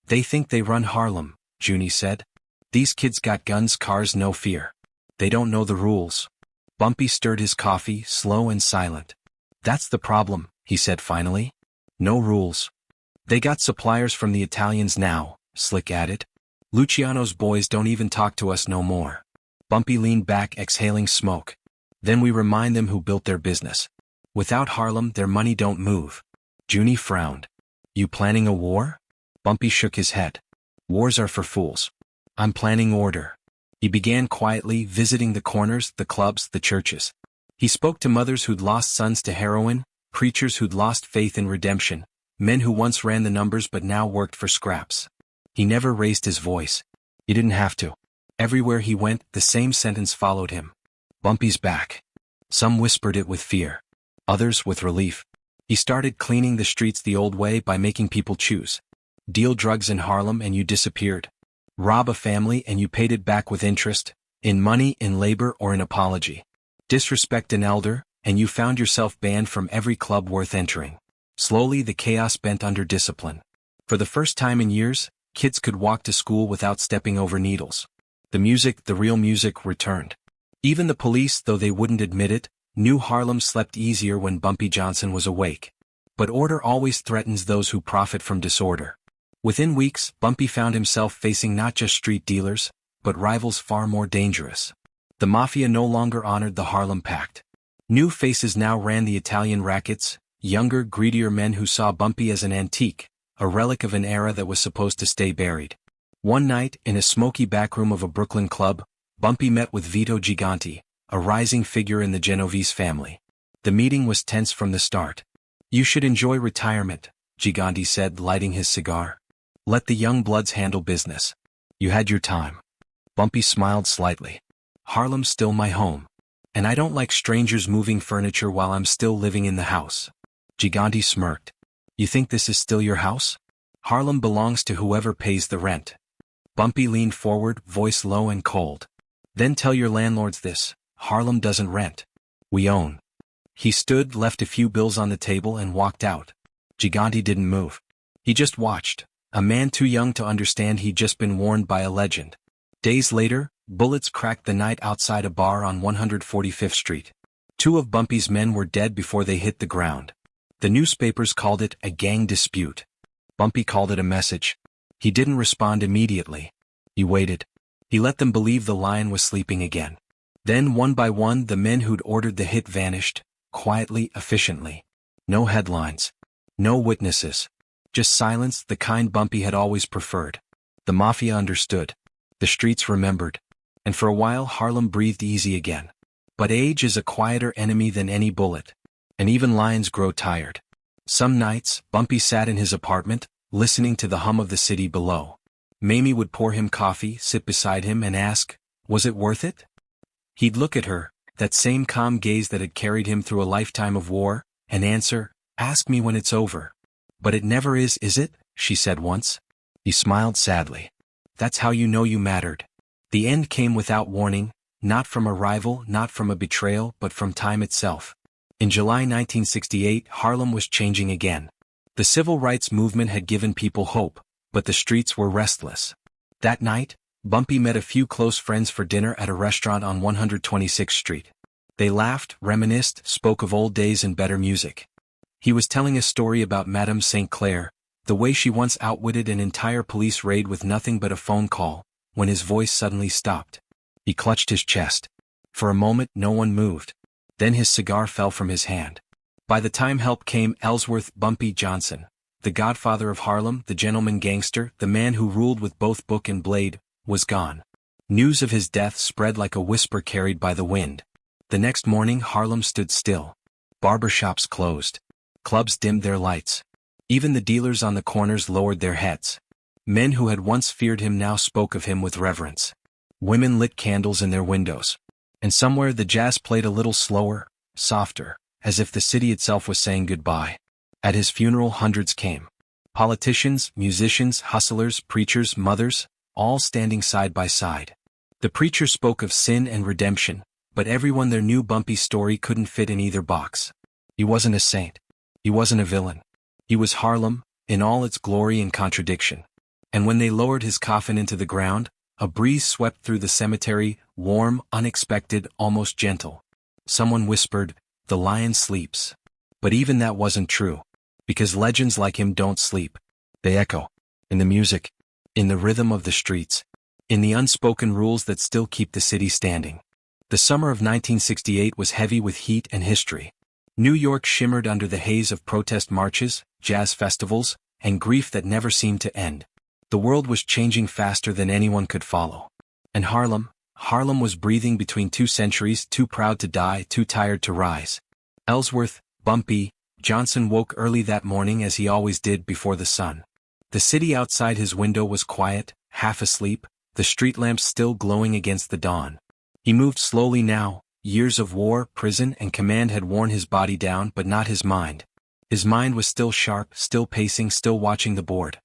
"They think they run Harlem," Junie said. "These kids got guns, cars, no fear. They don't know the rules." Bumpy stirred his coffee, slow and silent. "That's the problem," he said finally. "No rules. They got suppliers from the Italians now," Slick added. "Luciano's boys don't even talk to us no more." Bumpy leaned back, exhaling smoke. "Then we remind them who built their business. Without Harlem, their money don't move." Junie frowned. "You planning a war?" Bumpy shook his head. "Wars are for fools. I'm planning order." He began quietly, visiting the corners, the clubs, the churches. He spoke to mothers who'd lost sons to heroin, preachers who'd lost faith in redemption, men who once ran the numbers but now worked for scraps. He never raised his voice. He didn't have to. Everywhere he went, the same sentence followed him. "Bumpy's back." Some whispered it with fear. Others with relief. He started cleaning the streets the old way by making people choose. Deal drugs in Harlem and you disappeared. Rob a family and you paid it back with interest, in money, in labor, or in apology. Disrespect an elder, and you found yourself banned from every club worth entering. Slowly the chaos bent under discipline. For the first time in years, kids could walk to school without stepping over needles. The music, the real music, returned. Even the police, though they wouldn't admit it, knew Harlem slept easier when Bumpy Johnson was awake. But order always threatens those who profit from disorder. Within weeks, Bumpy found himself facing not just street dealers, but rivals far more dangerous. The mafia no longer honored the Harlem Pact. New faces now ran the Italian rackets, younger, greedier men who saw Bumpy as an antique, a relic of an era that was supposed to stay buried. One night, in a smoky backroom of a Brooklyn club, Bumpy met with Vito Gigante, a rising figure in the Genovese family. The meeting was tense from the start. "You should enjoy retirement," Gigante said, lighting his cigar. "Let the young bloods handle business. You had your time." Bumpy smiled slightly. "Harlem's still my home. And I don't like strangers moving furniture while I'm still living in the house." Gigante smirked. "You think this is still your house? Harlem belongs to whoever pays the rent." Bumpy leaned forward, voice low and cold. "Then tell your landlords this. Harlem doesn't rent. We own." He stood, left a few bills on the table and walked out. Gigante didn't move. He just watched, a man too young to understand he'd just been warned by a legend. Days later, bullets cracked the night outside a bar on 145th Street. 2 of Bumpy's men were dead before they hit the ground. The newspapers called it a gang dispute. Bumpy called it a message. He didn't respond immediately. He waited. He let them believe the lion was sleeping again. Then one by one the men who'd ordered the hit vanished, quietly, efficiently. No headlines. No witnesses. Just silence, the kind Bumpy had always preferred. The mafia understood. The streets remembered. And for a while Harlem breathed easy again. But age is a quieter enemy than any bullet. And even lions grow tired. Some nights, Bumpy sat in his apartment, listening to the hum of the city below. Mamie would pour him coffee, sit beside him and ask, was it worth it? He'd look at her, that same calm gaze that had carried him through a lifetime of war, and answer, "Ask me when it's over." "But it never is it?" she said once. He smiled sadly. "That's how you know you mattered." The end came without warning, not from a rival, not from a betrayal, but from time itself. In July 1968, Harlem was changing again. The civil rights movement had given people hope, but the streets were restless. That night, Bumpy met a few close friends for dinner at a restaurant on 126th Street. They laughed, reminisced, spoke of old days and better music. He was telling a story about Madame St. Clair, the way she once outwitted an entire police raid with nothing but a phone call, when his voice suddenly stopped. He clutched his chest. For a moment no one moved. Then his cigar fell from his hand. By the time help came, Ellsworth Bumpy Johnson, the godfather of Harlem, the gentleman gangster, the man who ruled with both book and blade, was gone. News of his death spread like a whisper carried by the wind. The next morning Harlem stood still. Barbershops closed. Clubs dimmed their lights. Even the dealers on the corners lowered their heads. Men who had once feared him now spoke of him with reverence. Women lit candles in their windows. And somewhere the jazz played a little slower, softer, as if the city itself was saying goodbye. At his funeral hundreds came. Politicians, musicians, hustlers, preachers, mothers, all standing side by side. The preacher spoke of sin and redemption, but everyone there knew Bumpy's story couldn't fit in either box. He wasn't a saint. He wasn't a villain. He was Harlem, in all its glory and contradiction. And when they lowered his coffin into the ground, a breeze swept through the cemetery, warm, unexpected, almost gentle. Someone whispered, "The lion sleeps." But even that wasn't true. Because legends like him don't sleep. They echo. In the music. In the rhythm of the streets. In the unspoken rules that still keep the city standing. The summer of 1968 was heavy with heat and history. New York shimmered under the haze of protest marches, jazz festivals, and grief that never seemed to end. The world was changing faster than anyone could follow. And Harlem was breathing between two centuries, too proud to die, too tired to rise. Ellsworth, Bumpy Johnson woke early that morning as he always did before the sun. The city outside his window was quiet, half asleep, the street lamps still glowing against the dawn. He moved slowly now. Years of war, prison, and command had worn his body down, but not his mind. His mind was still sharp, still pacing, still watching the board.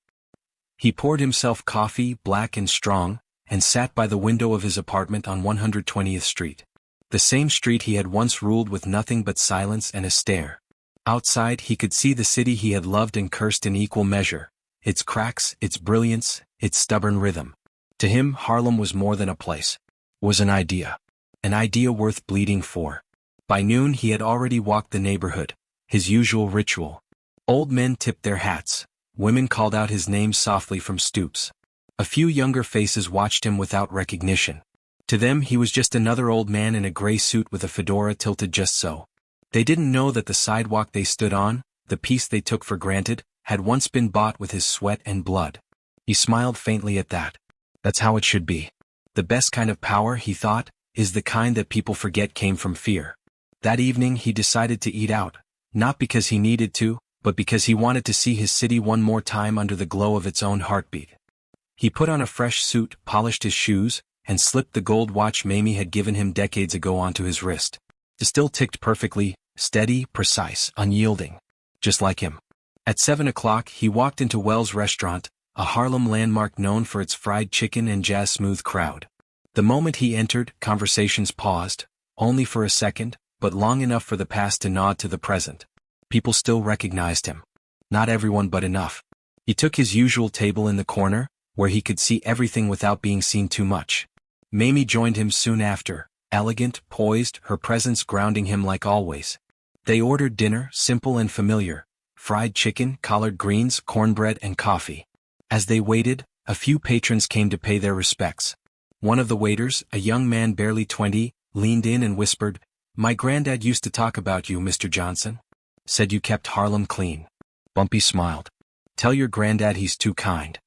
He poured himself coffee, black and strong, and sat by the window of his apartment on 120th Street. The same street he had once ruled with nothing but silence and a stare. Outside he could see the city he had loved and cursed in equal measure, its cracks, its brilliance, its stubborn rhythm. To him Harlem was more than a place. It was an idea. An idea worth bleeding for. By noon he had already walked the neighborhood, his usual ritual. Old men tipped their hats, women called out his name softly from stoops. A few younger faces watched him without recognition. To them he was just another old man in a gray suit with a fedora tilted just so. They didn't know that the sidewalk they stood on, the peace they took for granted, had once been bought with his sweat and blood. He smiled faintly at that. That's how it should be. The best kind of power, he thought, is the kind that people forget came from fear. That evening he decided to eat out, not because he needed to, but because he wanted to see his city one more time under the glow of its own heartbeat. He put on a fresh suit, polished his shoes, and slipped the gold watch Mamie had given him decades ago onto his wrist. It still ticked perfectly, steady, precise, unyielding. Just like him. At 7 o'clock he walked into Wells' Restaurant, a Harlem landmark known for its fried chicken and jazz-smooth crowd. The moment he entered, conversations paused, only for a second, but long enough for the past to nod to the present. People still recognized him. Not everyone but enough. He took his usual table in the corner, where he could see everything without being seen too much. Mamie joined him soon after, elegant, poised, her presence grounding him like always. They ordered dinner, simple and familiar, fried chicken, collard greens, cornbread and coffee. As they waited, a few patrons came to pay their respects. One of the waiters, a young man barely 20, leaned in and whispered, "My granddad used to talk about you, Mr. Johnson. Said you kept Harlem clean." Bumpy smiled. "Tell your granddad he's too kind."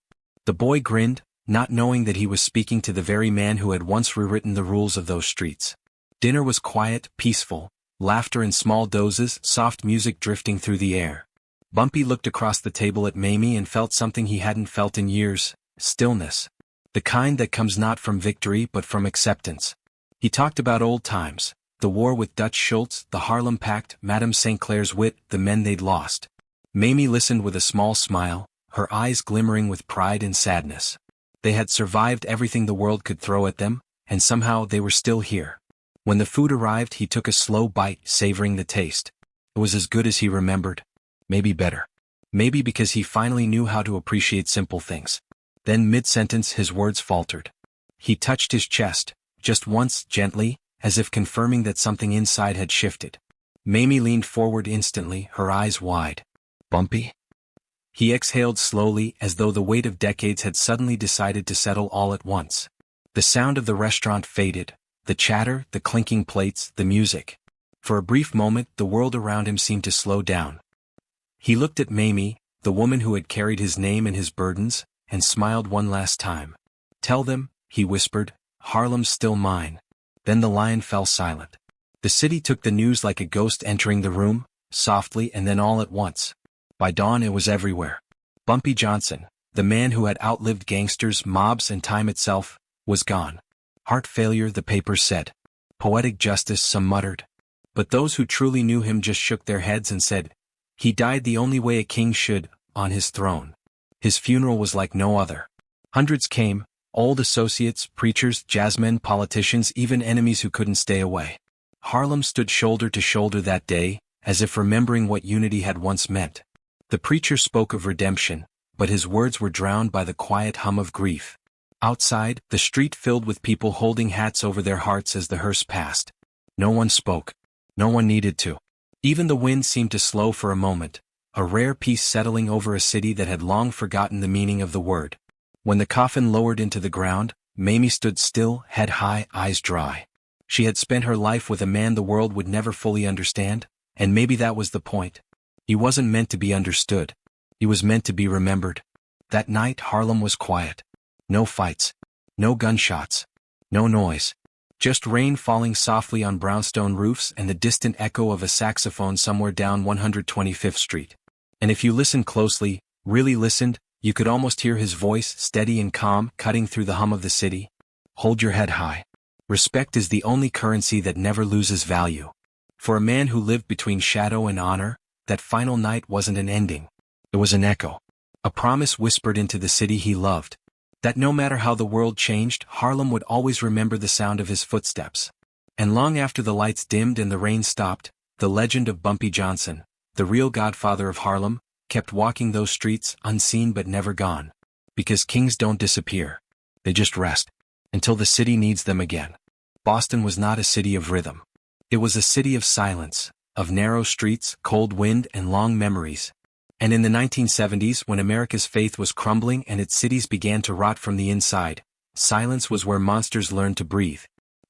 The boy grinned, not knowing that he was speaking to the very man who had once rewritten the rules of those streets. Dinner was quiet, peaceful, laughter in small doses, soft music drifting through the air. Bumpy looked across the table at Mamie and felt something he hadn't felt in years, stillness. The kind that comes not from victory but from acceptance. He talked about old times, the war with Dutch Schultz, the Harlem Pact, Madame St. Clair's wit, the men they'd lost. Mamie listened with a small smile, her eyes glimmering with pride and sadness. They had survived everything the world could throw at them, and somehow they were still here. When the food arrived he took a slow bite, savoring the taste. It was as good as he remembered. Maybe better. Maybe because he finally knew how to appreciate simple things. Then mid-sentence his words faltered. He touched his chest, just once, gently, as if confirming that something inside had shifted. Mamie leaned forward instantly, her eyes wide. "Bumpy?" He exhaled slowly, as though the weight of decades had suddenly decided to settle all at once. The sound of the restaurant faded, the chatter, the clinking plates, the music. For a brief moment the world around him seemed to slow down. He looked at Mamie, the woman who had carried his name and his burdens, and smiled one last time. "Tell them," he whispered, "Harlem's still mine." Then the lion fell silent. The city took the news like a ghost entering the room, softly and then all at once. By dawn it was everywhere. Bumpy Johnson, the man who had outlived gangsters, mobs and time itself, was gone. Heart failure, the papers said. Poetic justice, some muttered. But those who truly knew him just shook their heads and said, "He died the only way a king should, on his throne." His funeral was like no other. Hundreds came, Old associates, preachers, jazzmen, politicians, even enemies who couldn't stay away. Harlem stood shoulder to shoulder that day, as if remembering what unity had once meant. The preacher spoke of redemption, but his words were drowned by the quiet hum of grief. Outside, the street filled with people holding hats over their hearts as the hearse passed. No one spoke. No one needed to. Even the wind seemed to slow for a moment, a rare peace settling over a city that had long forgotten the meaning of the word. When the coffin lowered into the ground, Mamie stood still, head high, eyes dry. She had spent her life with a man the world would never fully understand, and maybe that was the point. He wasn't meant to be understood. He was meant to be remembered. That night Harlem was quiet. No fights. No gunshots. No noise. Just rain falling softly on brownstone roofs and the distant echo of a saxophone somewhere down 125th Street. And if you listened closely, really listened, you could almost hear his voice, steady and calm, cutting through the hum of the city. Hold your head high. Respect is the only currency that never loses value. For a man who lived between shadow and honor, that final night wasn't an ending. It was an echo. A promise whispered into the city he loved. That no matter how the world changed, Harlem would always remember the sound of his footsteps. And long after the lights dimmed and the rain stopped, the legend of Bumpy Johnson, the real godfather of Harlem, kept walking those streets, unseen but never gone. Because kings don't disappear. They just rest. Until the city needs them again. Boston was not a city of rhythm. It was a city of silence, of narrow streets, cold wind, and long memories. And in the 1970s, when America's faith was crumbling and its cities began to rot from the inside, silence was where monsters learned to breathe.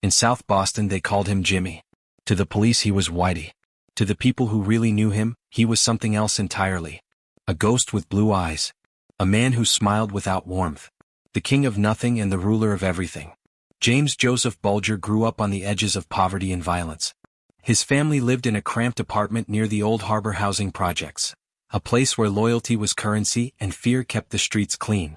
In South Boston they called him Jimmy. To the police he was Whitey. To the people who really knew him, he was something else entirely. A ghost with blue eyes. A man who smiled without warmth. The king of nothing and the ruler of everything. James Joseph Bulger grew up on the edges of poverty and violence. His family lived in a cramped apartment near the old harbor housing projects. A place where loyalty was currency and fear kept the streets clean.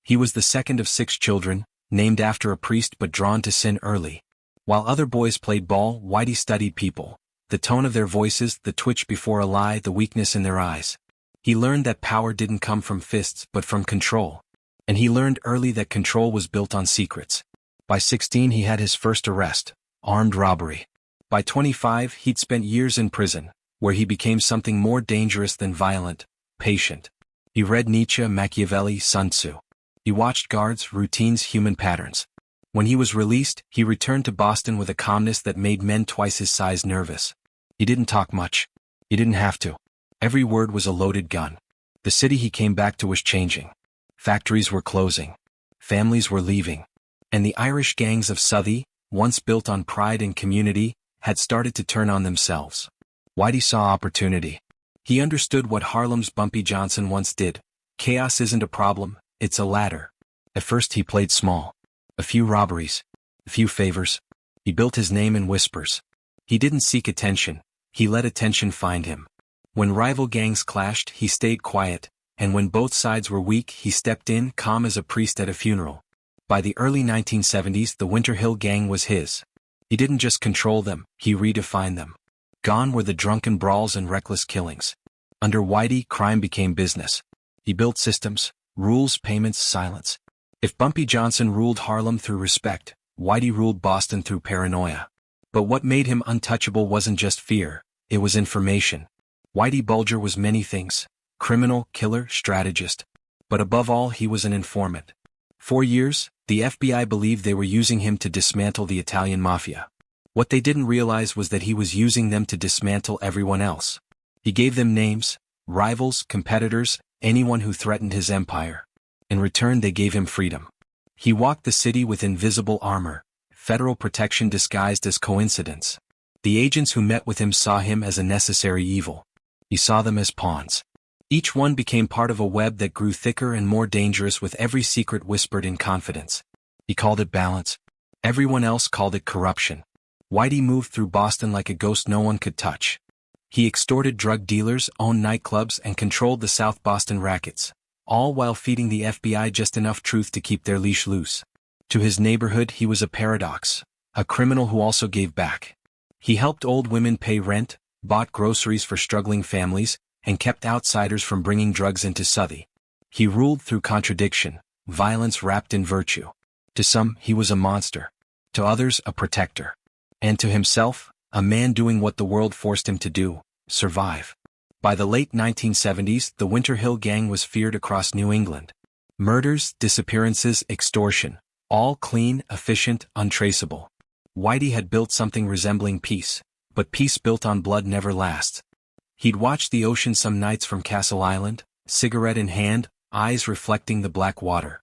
He was the second of 6 children, named after a priest but drawn to sin early. While other boys played ball, Whitey studied people. The tone of their voices, the twitch before a lie, the weakness in their eyes. He learned that power didn't come from fists but from control. And he learned early that control was built on secrets. By 16 he had his first arrest, armed robbery. By 25 he'd spent years in prison, where he became something more dangerous than violent, patient. He read Nietzsche, Machiavelli, Sun Tzu. He watched guards, routines, human patterns. When he was released, he returned to Boston with a calmness that made men twice his size nervous. He didn't talk much. He didn't have to. Every word was a loaded gun. The city he came back to was changing. Factories were closing. Families were leaving. And the Irish gangs of Southie, once built on pride and community, had started to turn on themselves. Whitey saw opportunity. He understood what Harlem's Bumpy Johnson once did. Chaos isn't a problem, it's a ladder. At first he played small. A few robberies. A few favors. He built his name in whispers. He didn't seek attention. He let attention find him. When rival gangs clashed, he stayed quiet, and when both sides were weak, he stepped in, calm as a priest at a funeral. By the early 1970s, the Winter Hill Gang was his. He didn't just control them, he redefined them. Gone were the drunken brawls and reckless killings. Under Whitey, crime became business. He built systems, rules, payments, silence. If Bumpy Johnson ruled Harlem through respect, Whitey ruled Boston through paranoia. But what made him untouchable wasn't just fear, it was information. Whitey Bulger was many things: criminal, killer, strategist. But above all, he was an informant. For years, the FBI believed they were using him to dismantle the Italian mafia. What they didn't realize was that he was using them to dismantle everyone else. He gave them names, rivals, competitors, anyone who threatened his empire. In return they gave him freedom. He walked the city with invisible armor, federal protection disguised as coincidence. The agents who met with him saw him as a necessary evil. He saw them as pawns. Each one became part of a web that grew thicker and more dangerous with every secret whispered in confidence. He called it balance. Everyone else called it corruption. Whitey moved through Boston like a ghost no one could touch. He extorted drug dealers, owned nightclubs, and controlled the South Boston rackets, all while feeding the FBI just enough truth to keep their leash loose. To his neighborhood he was a paradox, a criminal who also gave back. He helped old women pay rent, bought groceries for struggling families, and kept outsiders from bringing drugs into Southie. He ruled through contradiction, violence wrapped in virtue. To some, he was a monster. To others, a protector. And to himself, a man doing what the world forced him to do, survive. By the late 1970s, the Winter Hill Gang was feared across New England. Murders, disappearances, extortion. All clean, efficient, untraceable. Whitey had built something resembling peace, but peace built on blood never lasts. He'd watch the ocean some nights from Castle Island, cigarette in hand, eyes reflecting the black water.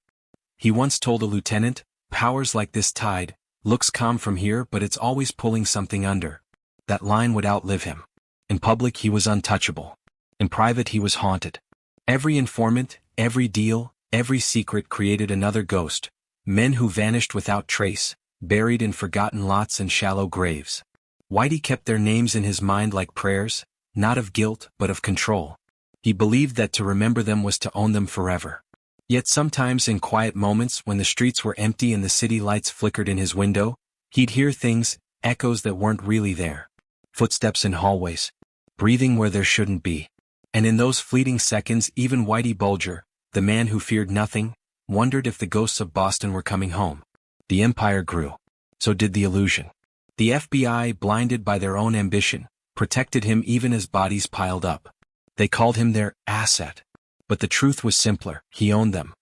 He once told a lieutenant, "Power's like this tide, looks calm from here but it's always pulling something under." That line would outlive him. In public he was untouchable. In private he was haunted. Every informant, every deal, every secret created another ghost. Men who vanished without trace, buried in forgotten lots and shallow graves. Whitey kept their names in his mind like prayers, not of guilt but of control. He believed that to remember them was to own them forever. Yet sometimes in quiet moments when the streets were empty and the city lights flickered in his window, he'd hear things, echoes that weren't really there. Footsteps in hallways. Breathing where there shouldn't be. And in those fleeting seconds even Whitey Bulger, the man who feared nothing, wondered if the ghosts of Boston were coming home. The empire grew. So did the illusion. The FBI, blinded by their own ambition, protected him even as bodies piled up. They called him their asset. But the truth was simpler, he owned them.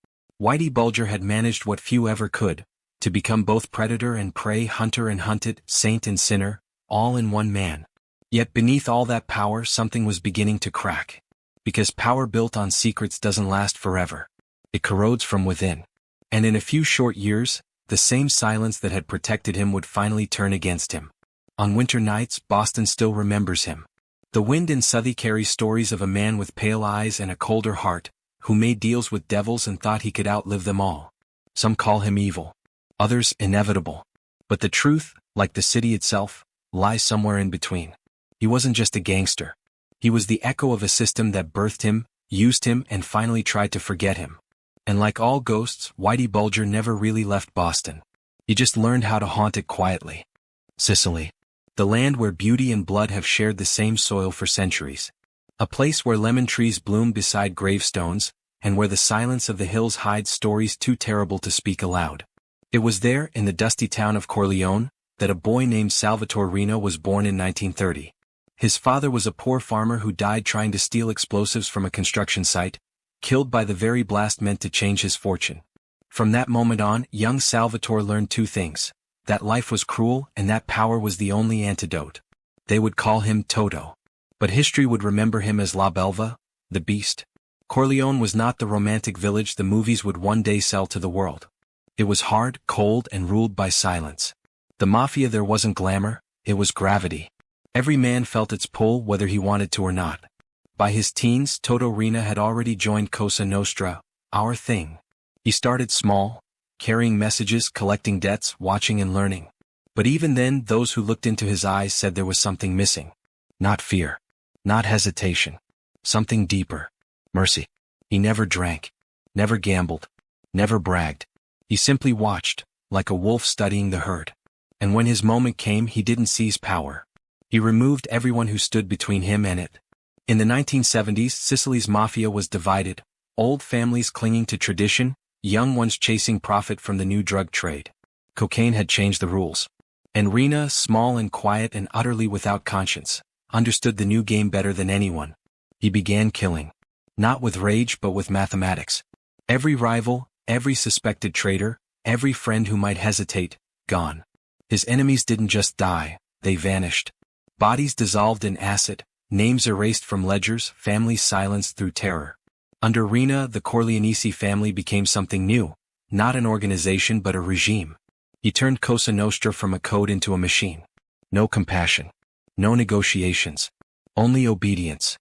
Whitey Bulger had managed what few ever could, to become both predator and prey, hunter and hunted, saint and sinner, all in one man. Yet beneath all that power something was beginning to crack. Because power built on secrets doesn't last forever. It corrodes from within. And in a few short years, the same silence that had protected him would finally turn against him. On winter nights, Boston still remembers him. The wind in Southie carries stories of a man with pale eyes and a colder heart, who made deals with devils and thought he could outlive them all. Some call him evil. Others inevitable. But the truth, like the city itself, lies somewhere in between. He wasn't just a gangster. He was the echo of a system that birthed him, used him and finally tried to forget him. And like all ghosts, Whitey Bulger never really left Boston. He just learned how to haunt it quietly. Sicily. The land where beauty and blood have shared the same soil for centuries. A place where lemon trees bloom beside gravestones, and where the silence of the hills hides stories too terrible to speak aloud. It was there, in the dusty town of Corleone, that a boy named Salvatore Riina was born in 1930. His father was a poor farmer who died trying to steal explosives from a construction site, killed by the very blast meant to change his fortune. From that moment on, young Salvatore learned two things. That life was cruel and that power was the only antidote. They would call him Toto. But history would remember him as La Belva, the Beast. Corleone was not the romantic village the movies would one day sell to the world. It was hard, cold and ruled by silence. The mafia there wasn't glamour, it was gravity. Every man felt its pull whether he wanted to or not. By his teens, Toto Riina had already joined Cosa Nostra, our thing. He started small, carrying messages, collecting debts, watching and learning. But even then, those who looked into his eyes said there was something missing. Not fear. Not hesitation. Something deeper. Mercy. He never drank. Never gambled. Never bragged. He simply watched, like a wolf studying the herd. And when his moment came, he didn't seize power. He removed everyone who stood between him and it. In the 1970s, Sicily's mafia was divided, old families clinging to tradition, young ones chasing profit from the new drug trade. Cocaine had changed the rules. And Riina, small and quiet and utterly without conscience, understood the new game better than anyone. He began killing. Not with rage but with mathematics. Every rival, every suspected traitor, every friend who might hesitate, gone. His enemies didn't just die, they vanished. Bodies dissolved in acid, names erased from ledgers, families silenced through terror. Under Riina, the Corleonesi family became something new, not an organization but a regime. He turned Cosa Nostra from a code into a machine. No compassion. No negotiations. Only obedience.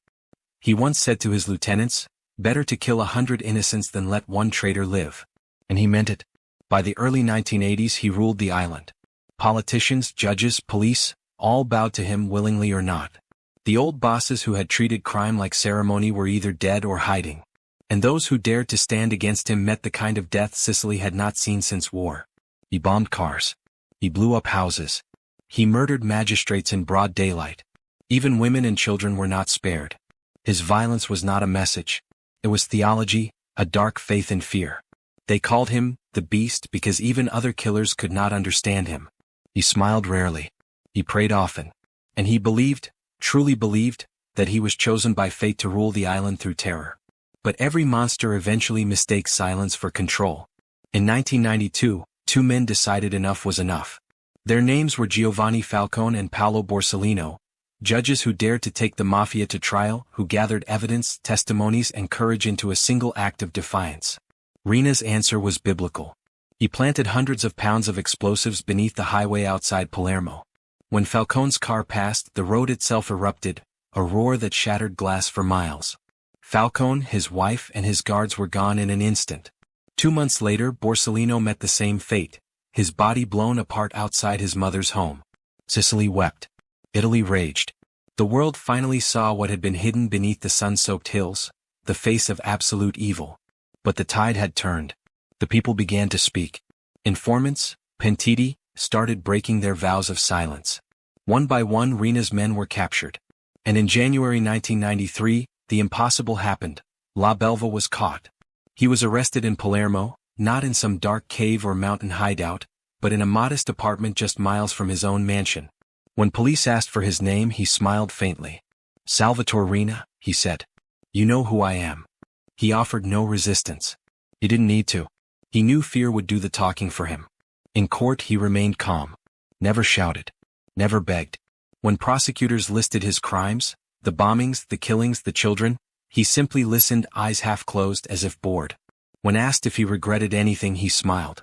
He once said to his lieutenants, "Better to kill 100 innocents than let one traitor live." And he meant it. By the early 1980s he ruled the island. Politicians, judges, police, all bowed to him willingly or not. The old bosses who had treated crime like ceremony were either dead or hiding. And those who dared to stand against him met the kind of death Sicily had not seen since war. He bombed cars. He blew up houses. He murdered magistrates in broad daylight. Even women and children were not spared. His violence was not a message. It was theology, a dark faith in fear. They called him the Beast because even other killers could not understand him. He smiled rarely. He prayed often. And he believed, truly believed, that he was chosen by fate to rule the island through terror. But every monster eventually mistakes silence for control. In 1992, two men decided enough was enough. Their names were Giovanni Falcone and Paolo Borsellino, judges who dared to take the mafia to trial, who gathered evidence, testimonies, and courage into a single act of defiance. Riina's answer was biblical. He planted hundreds of pounds of explosives beneath the highway outside Palermo. When Falcone's car passed, the road itself erupted, a roar that shattered glass for miles. Falcone, his wife, and his guards were gone in an instant. 2 months later, Borsellino met the same fate, his body blown apart outside his mother's home. Sicily wept. Italy raged. The world finally saw what had been hidden beneath the sun-soaked hills, the face of absolute evil. But the tide had turned. The people began to speak. Informants, pentiti, started breaking their vows of silence. One by one, Riina's men were captured. And in January 1993, the impossible happened. La Belva was caught. He was arrested in Palermo, not in some dark cave or mountain hideout, but in a modest apartment just miles from his own mansion. When police asked for his name, he smiled faintly. "Salvatore Riina," he said. "You know who I am." He offered no resistance. He didn't need to. He knew fear would do the talking for him. In court he remained calm. Never shouted. Never begged. When prosecutors listed his crimes, the bombings, the killings, the children, he simply listened, eyes half closed as if bored. When asked if he regretted anything, he smiled.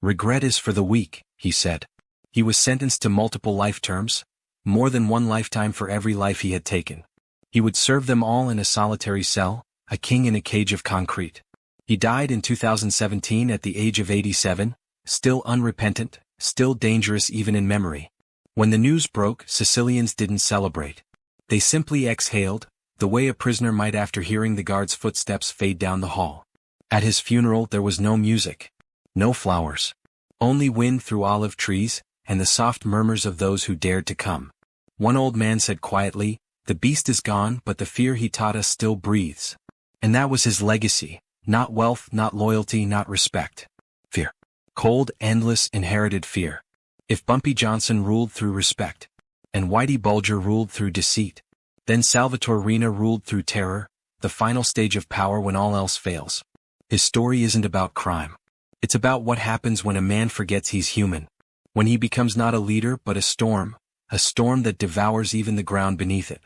"Regret is for the weak," he said. He was sentenced to multiple life terms, more than one lifetime for every life he had taken. He would serve them all in a solitary cell, a king in a cage of concrete. He died in 2017 at the age of 87, still unrepentant, still dangerous even in memory. When the news broke, Sicilians didn't celebrate. They simply exhaled, the way a prisoner might after hearing the guard's footsteps fade down the hall. At his funeral there was no music, no flowers, only wind through olive trees, and the soft murmurs of those who dared to come. One old man said quietly, "The beast is gone, but the fear he taught us still breathes." And that was his legacy, not wealth, not loyalty, not respect. Fear. Cold, endless, inherited fear. If Bumpy Johnson ruled through respect, and Whitey Bulger ruled through deceit, then Salvatore Riina ruled through terror, the final stage of power when all else fails. His story isn't about crime. It's about what happens when a man forgets he's human. When he becomes not a leader but a storm that devours even the ground beneath it.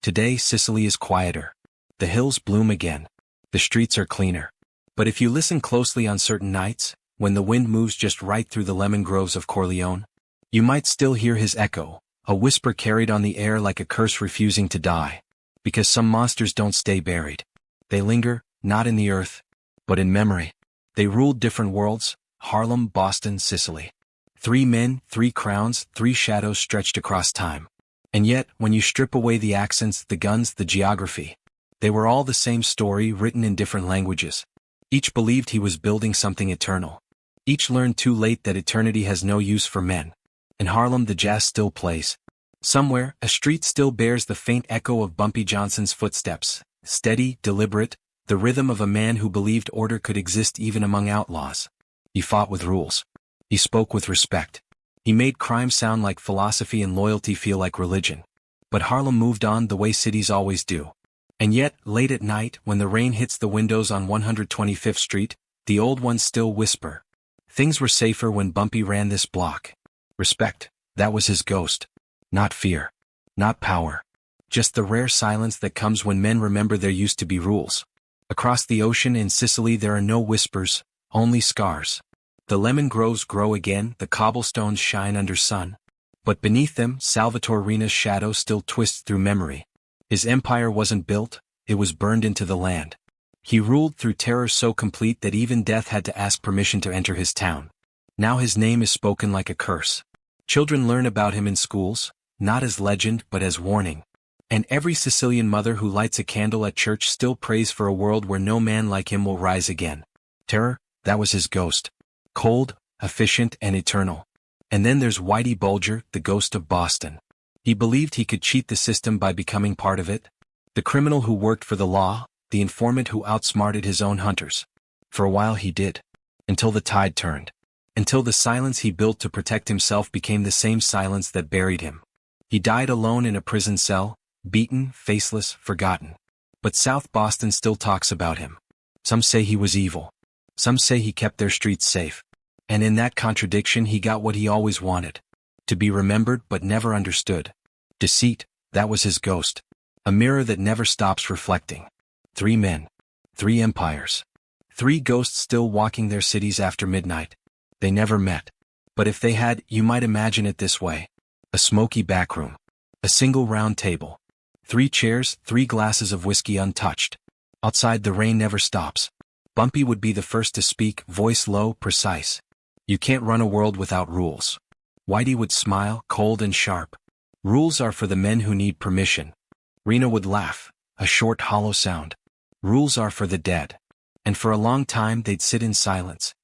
Today Sicily is quieter. The hills bloom again. The streets are cleaner. But if you listen closely on certain nights, when the wind moves just right through the lemon groves of Corleone, you might still hear his echo, a whisper carried on the air like a curse refusing to die. Because some monsters don't stay buried. They linger, not in the earth, but in memory. They ruled different worlds, Harlem, Boston, Sicily. 3 men, 3 crowns, 3 shadows stretched across time. And yet, when you strip away the accents, the guns, the geography, they were all the same story written in different languages. Each believed he was building something eternal. Each learned too late that eternity has no use for men. In Harlem the jazz still plays. Somewhere, a street still bears the faint echo of Bumpy Johnson's footsteps, steady, deliberate, the rhythm of a man who believed order could exist even among outlaws. He fought with rules. He spoke with respect. He made crime sound like philosophy and loyalty feel like religion. But Harlem moved on the way cities always do. And yet, late at night, when the rain hits the windows on 125th Street, the old ones still whisper. Things were safer when Bumpy ran this block. Respect, that was his ghost. Not fear. Not power. Just the rare silence that comes when men remember there used to be rules. Across the ocean in Sicily there are no whispers, only scars. The lemon groves grow again, the cobblestones shine under sun. But beneath them, Salvatore Riina's shadow still twists through memory. His empire wasn't built, it was burned into the land. He ruled through terror so complete that even death had to ask permission to enter his town. Now his name is spoken like a curse. Children learn about him in schools, not as legend but as warning. And every Sicilian mother who lights a candle at church still prays for a world where no man like him will rise again. Terror, that was his ghost. Cold, efficient, and eternal. And then there's Whitey Bulger, the ghost of Boston. He believed he could cheat the system by becoming part of it. The criminal who worked for the law, the informant who outsmarted his own hunters. For a while he did. Until the tide turned. Until the silence he built to protect himself became the same silence that buried him. He died alone in a prison cell, beaten, faceless, forgotten. But South Boston still talks about him. Some say he was evil. Some say he kept their streets safe. And in that contradiction he got what he always wanted. To be remembered but never understood. Deceit, that was his ghost. A mirror that never stops reflecting. 3 men. 3 empires. 3 ghosts still walking their cities after midnight. They never met. But if they had, you might imagine it this way. A smoky backroom. A single round table. 3 chairs, 3 glasses of whiskey untouched. Outside the rain never stops. Bumpy would be the first to speak, voice low, precise. You can't run a world without rules. Whitey would smile, cold and sharp. Rules are for the men who need permission. Riina would laugh, a short hollow sound. Rules are for the dead. And for a long time they'd sit in silence.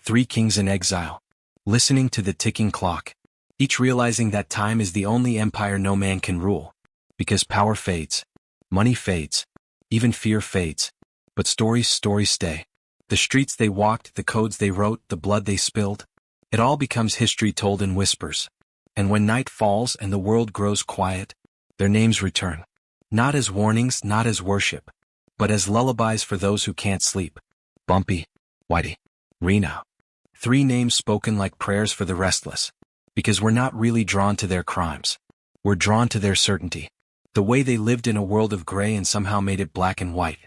3 kings in exile. Listening to the ticking clock. Each realizing that time is the only empire no man can rule. Because power fades. Money fades. Even fear fades. But stories stay. The streets they walked, the codes they wrote, the blood they spilled. It all becomes history told in whispers. And when night falls and the world grows quiet, their names return. Not as warnings, not as worship, but as lullabies for those who can't sleep. Bumpy, Whitey, Riina. 3 names spoken like prayers for the restless. Because we're not really drawn to their crimes. We're drawn to their certainty. The way they lived in a world of gray and somehow made it black and white.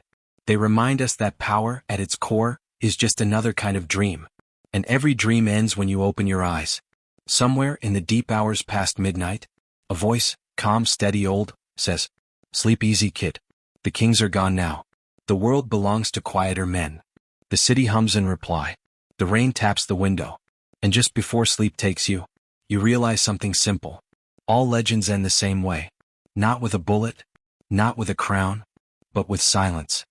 They remind us that power, at its core, is just another kind of dream. And every dream ends when you open your eyes. Somewhere in the deep hours past midnight, a voice, calm, steady, old, says, "Sleep easy, kid. The kings are gone now. The world belongs to quieter men." The city hums in reply. The rain taps the window. And just before sleep takes you, you realize something simple. All legends end the same way. Not with a bullet, not with a crown, but with silence.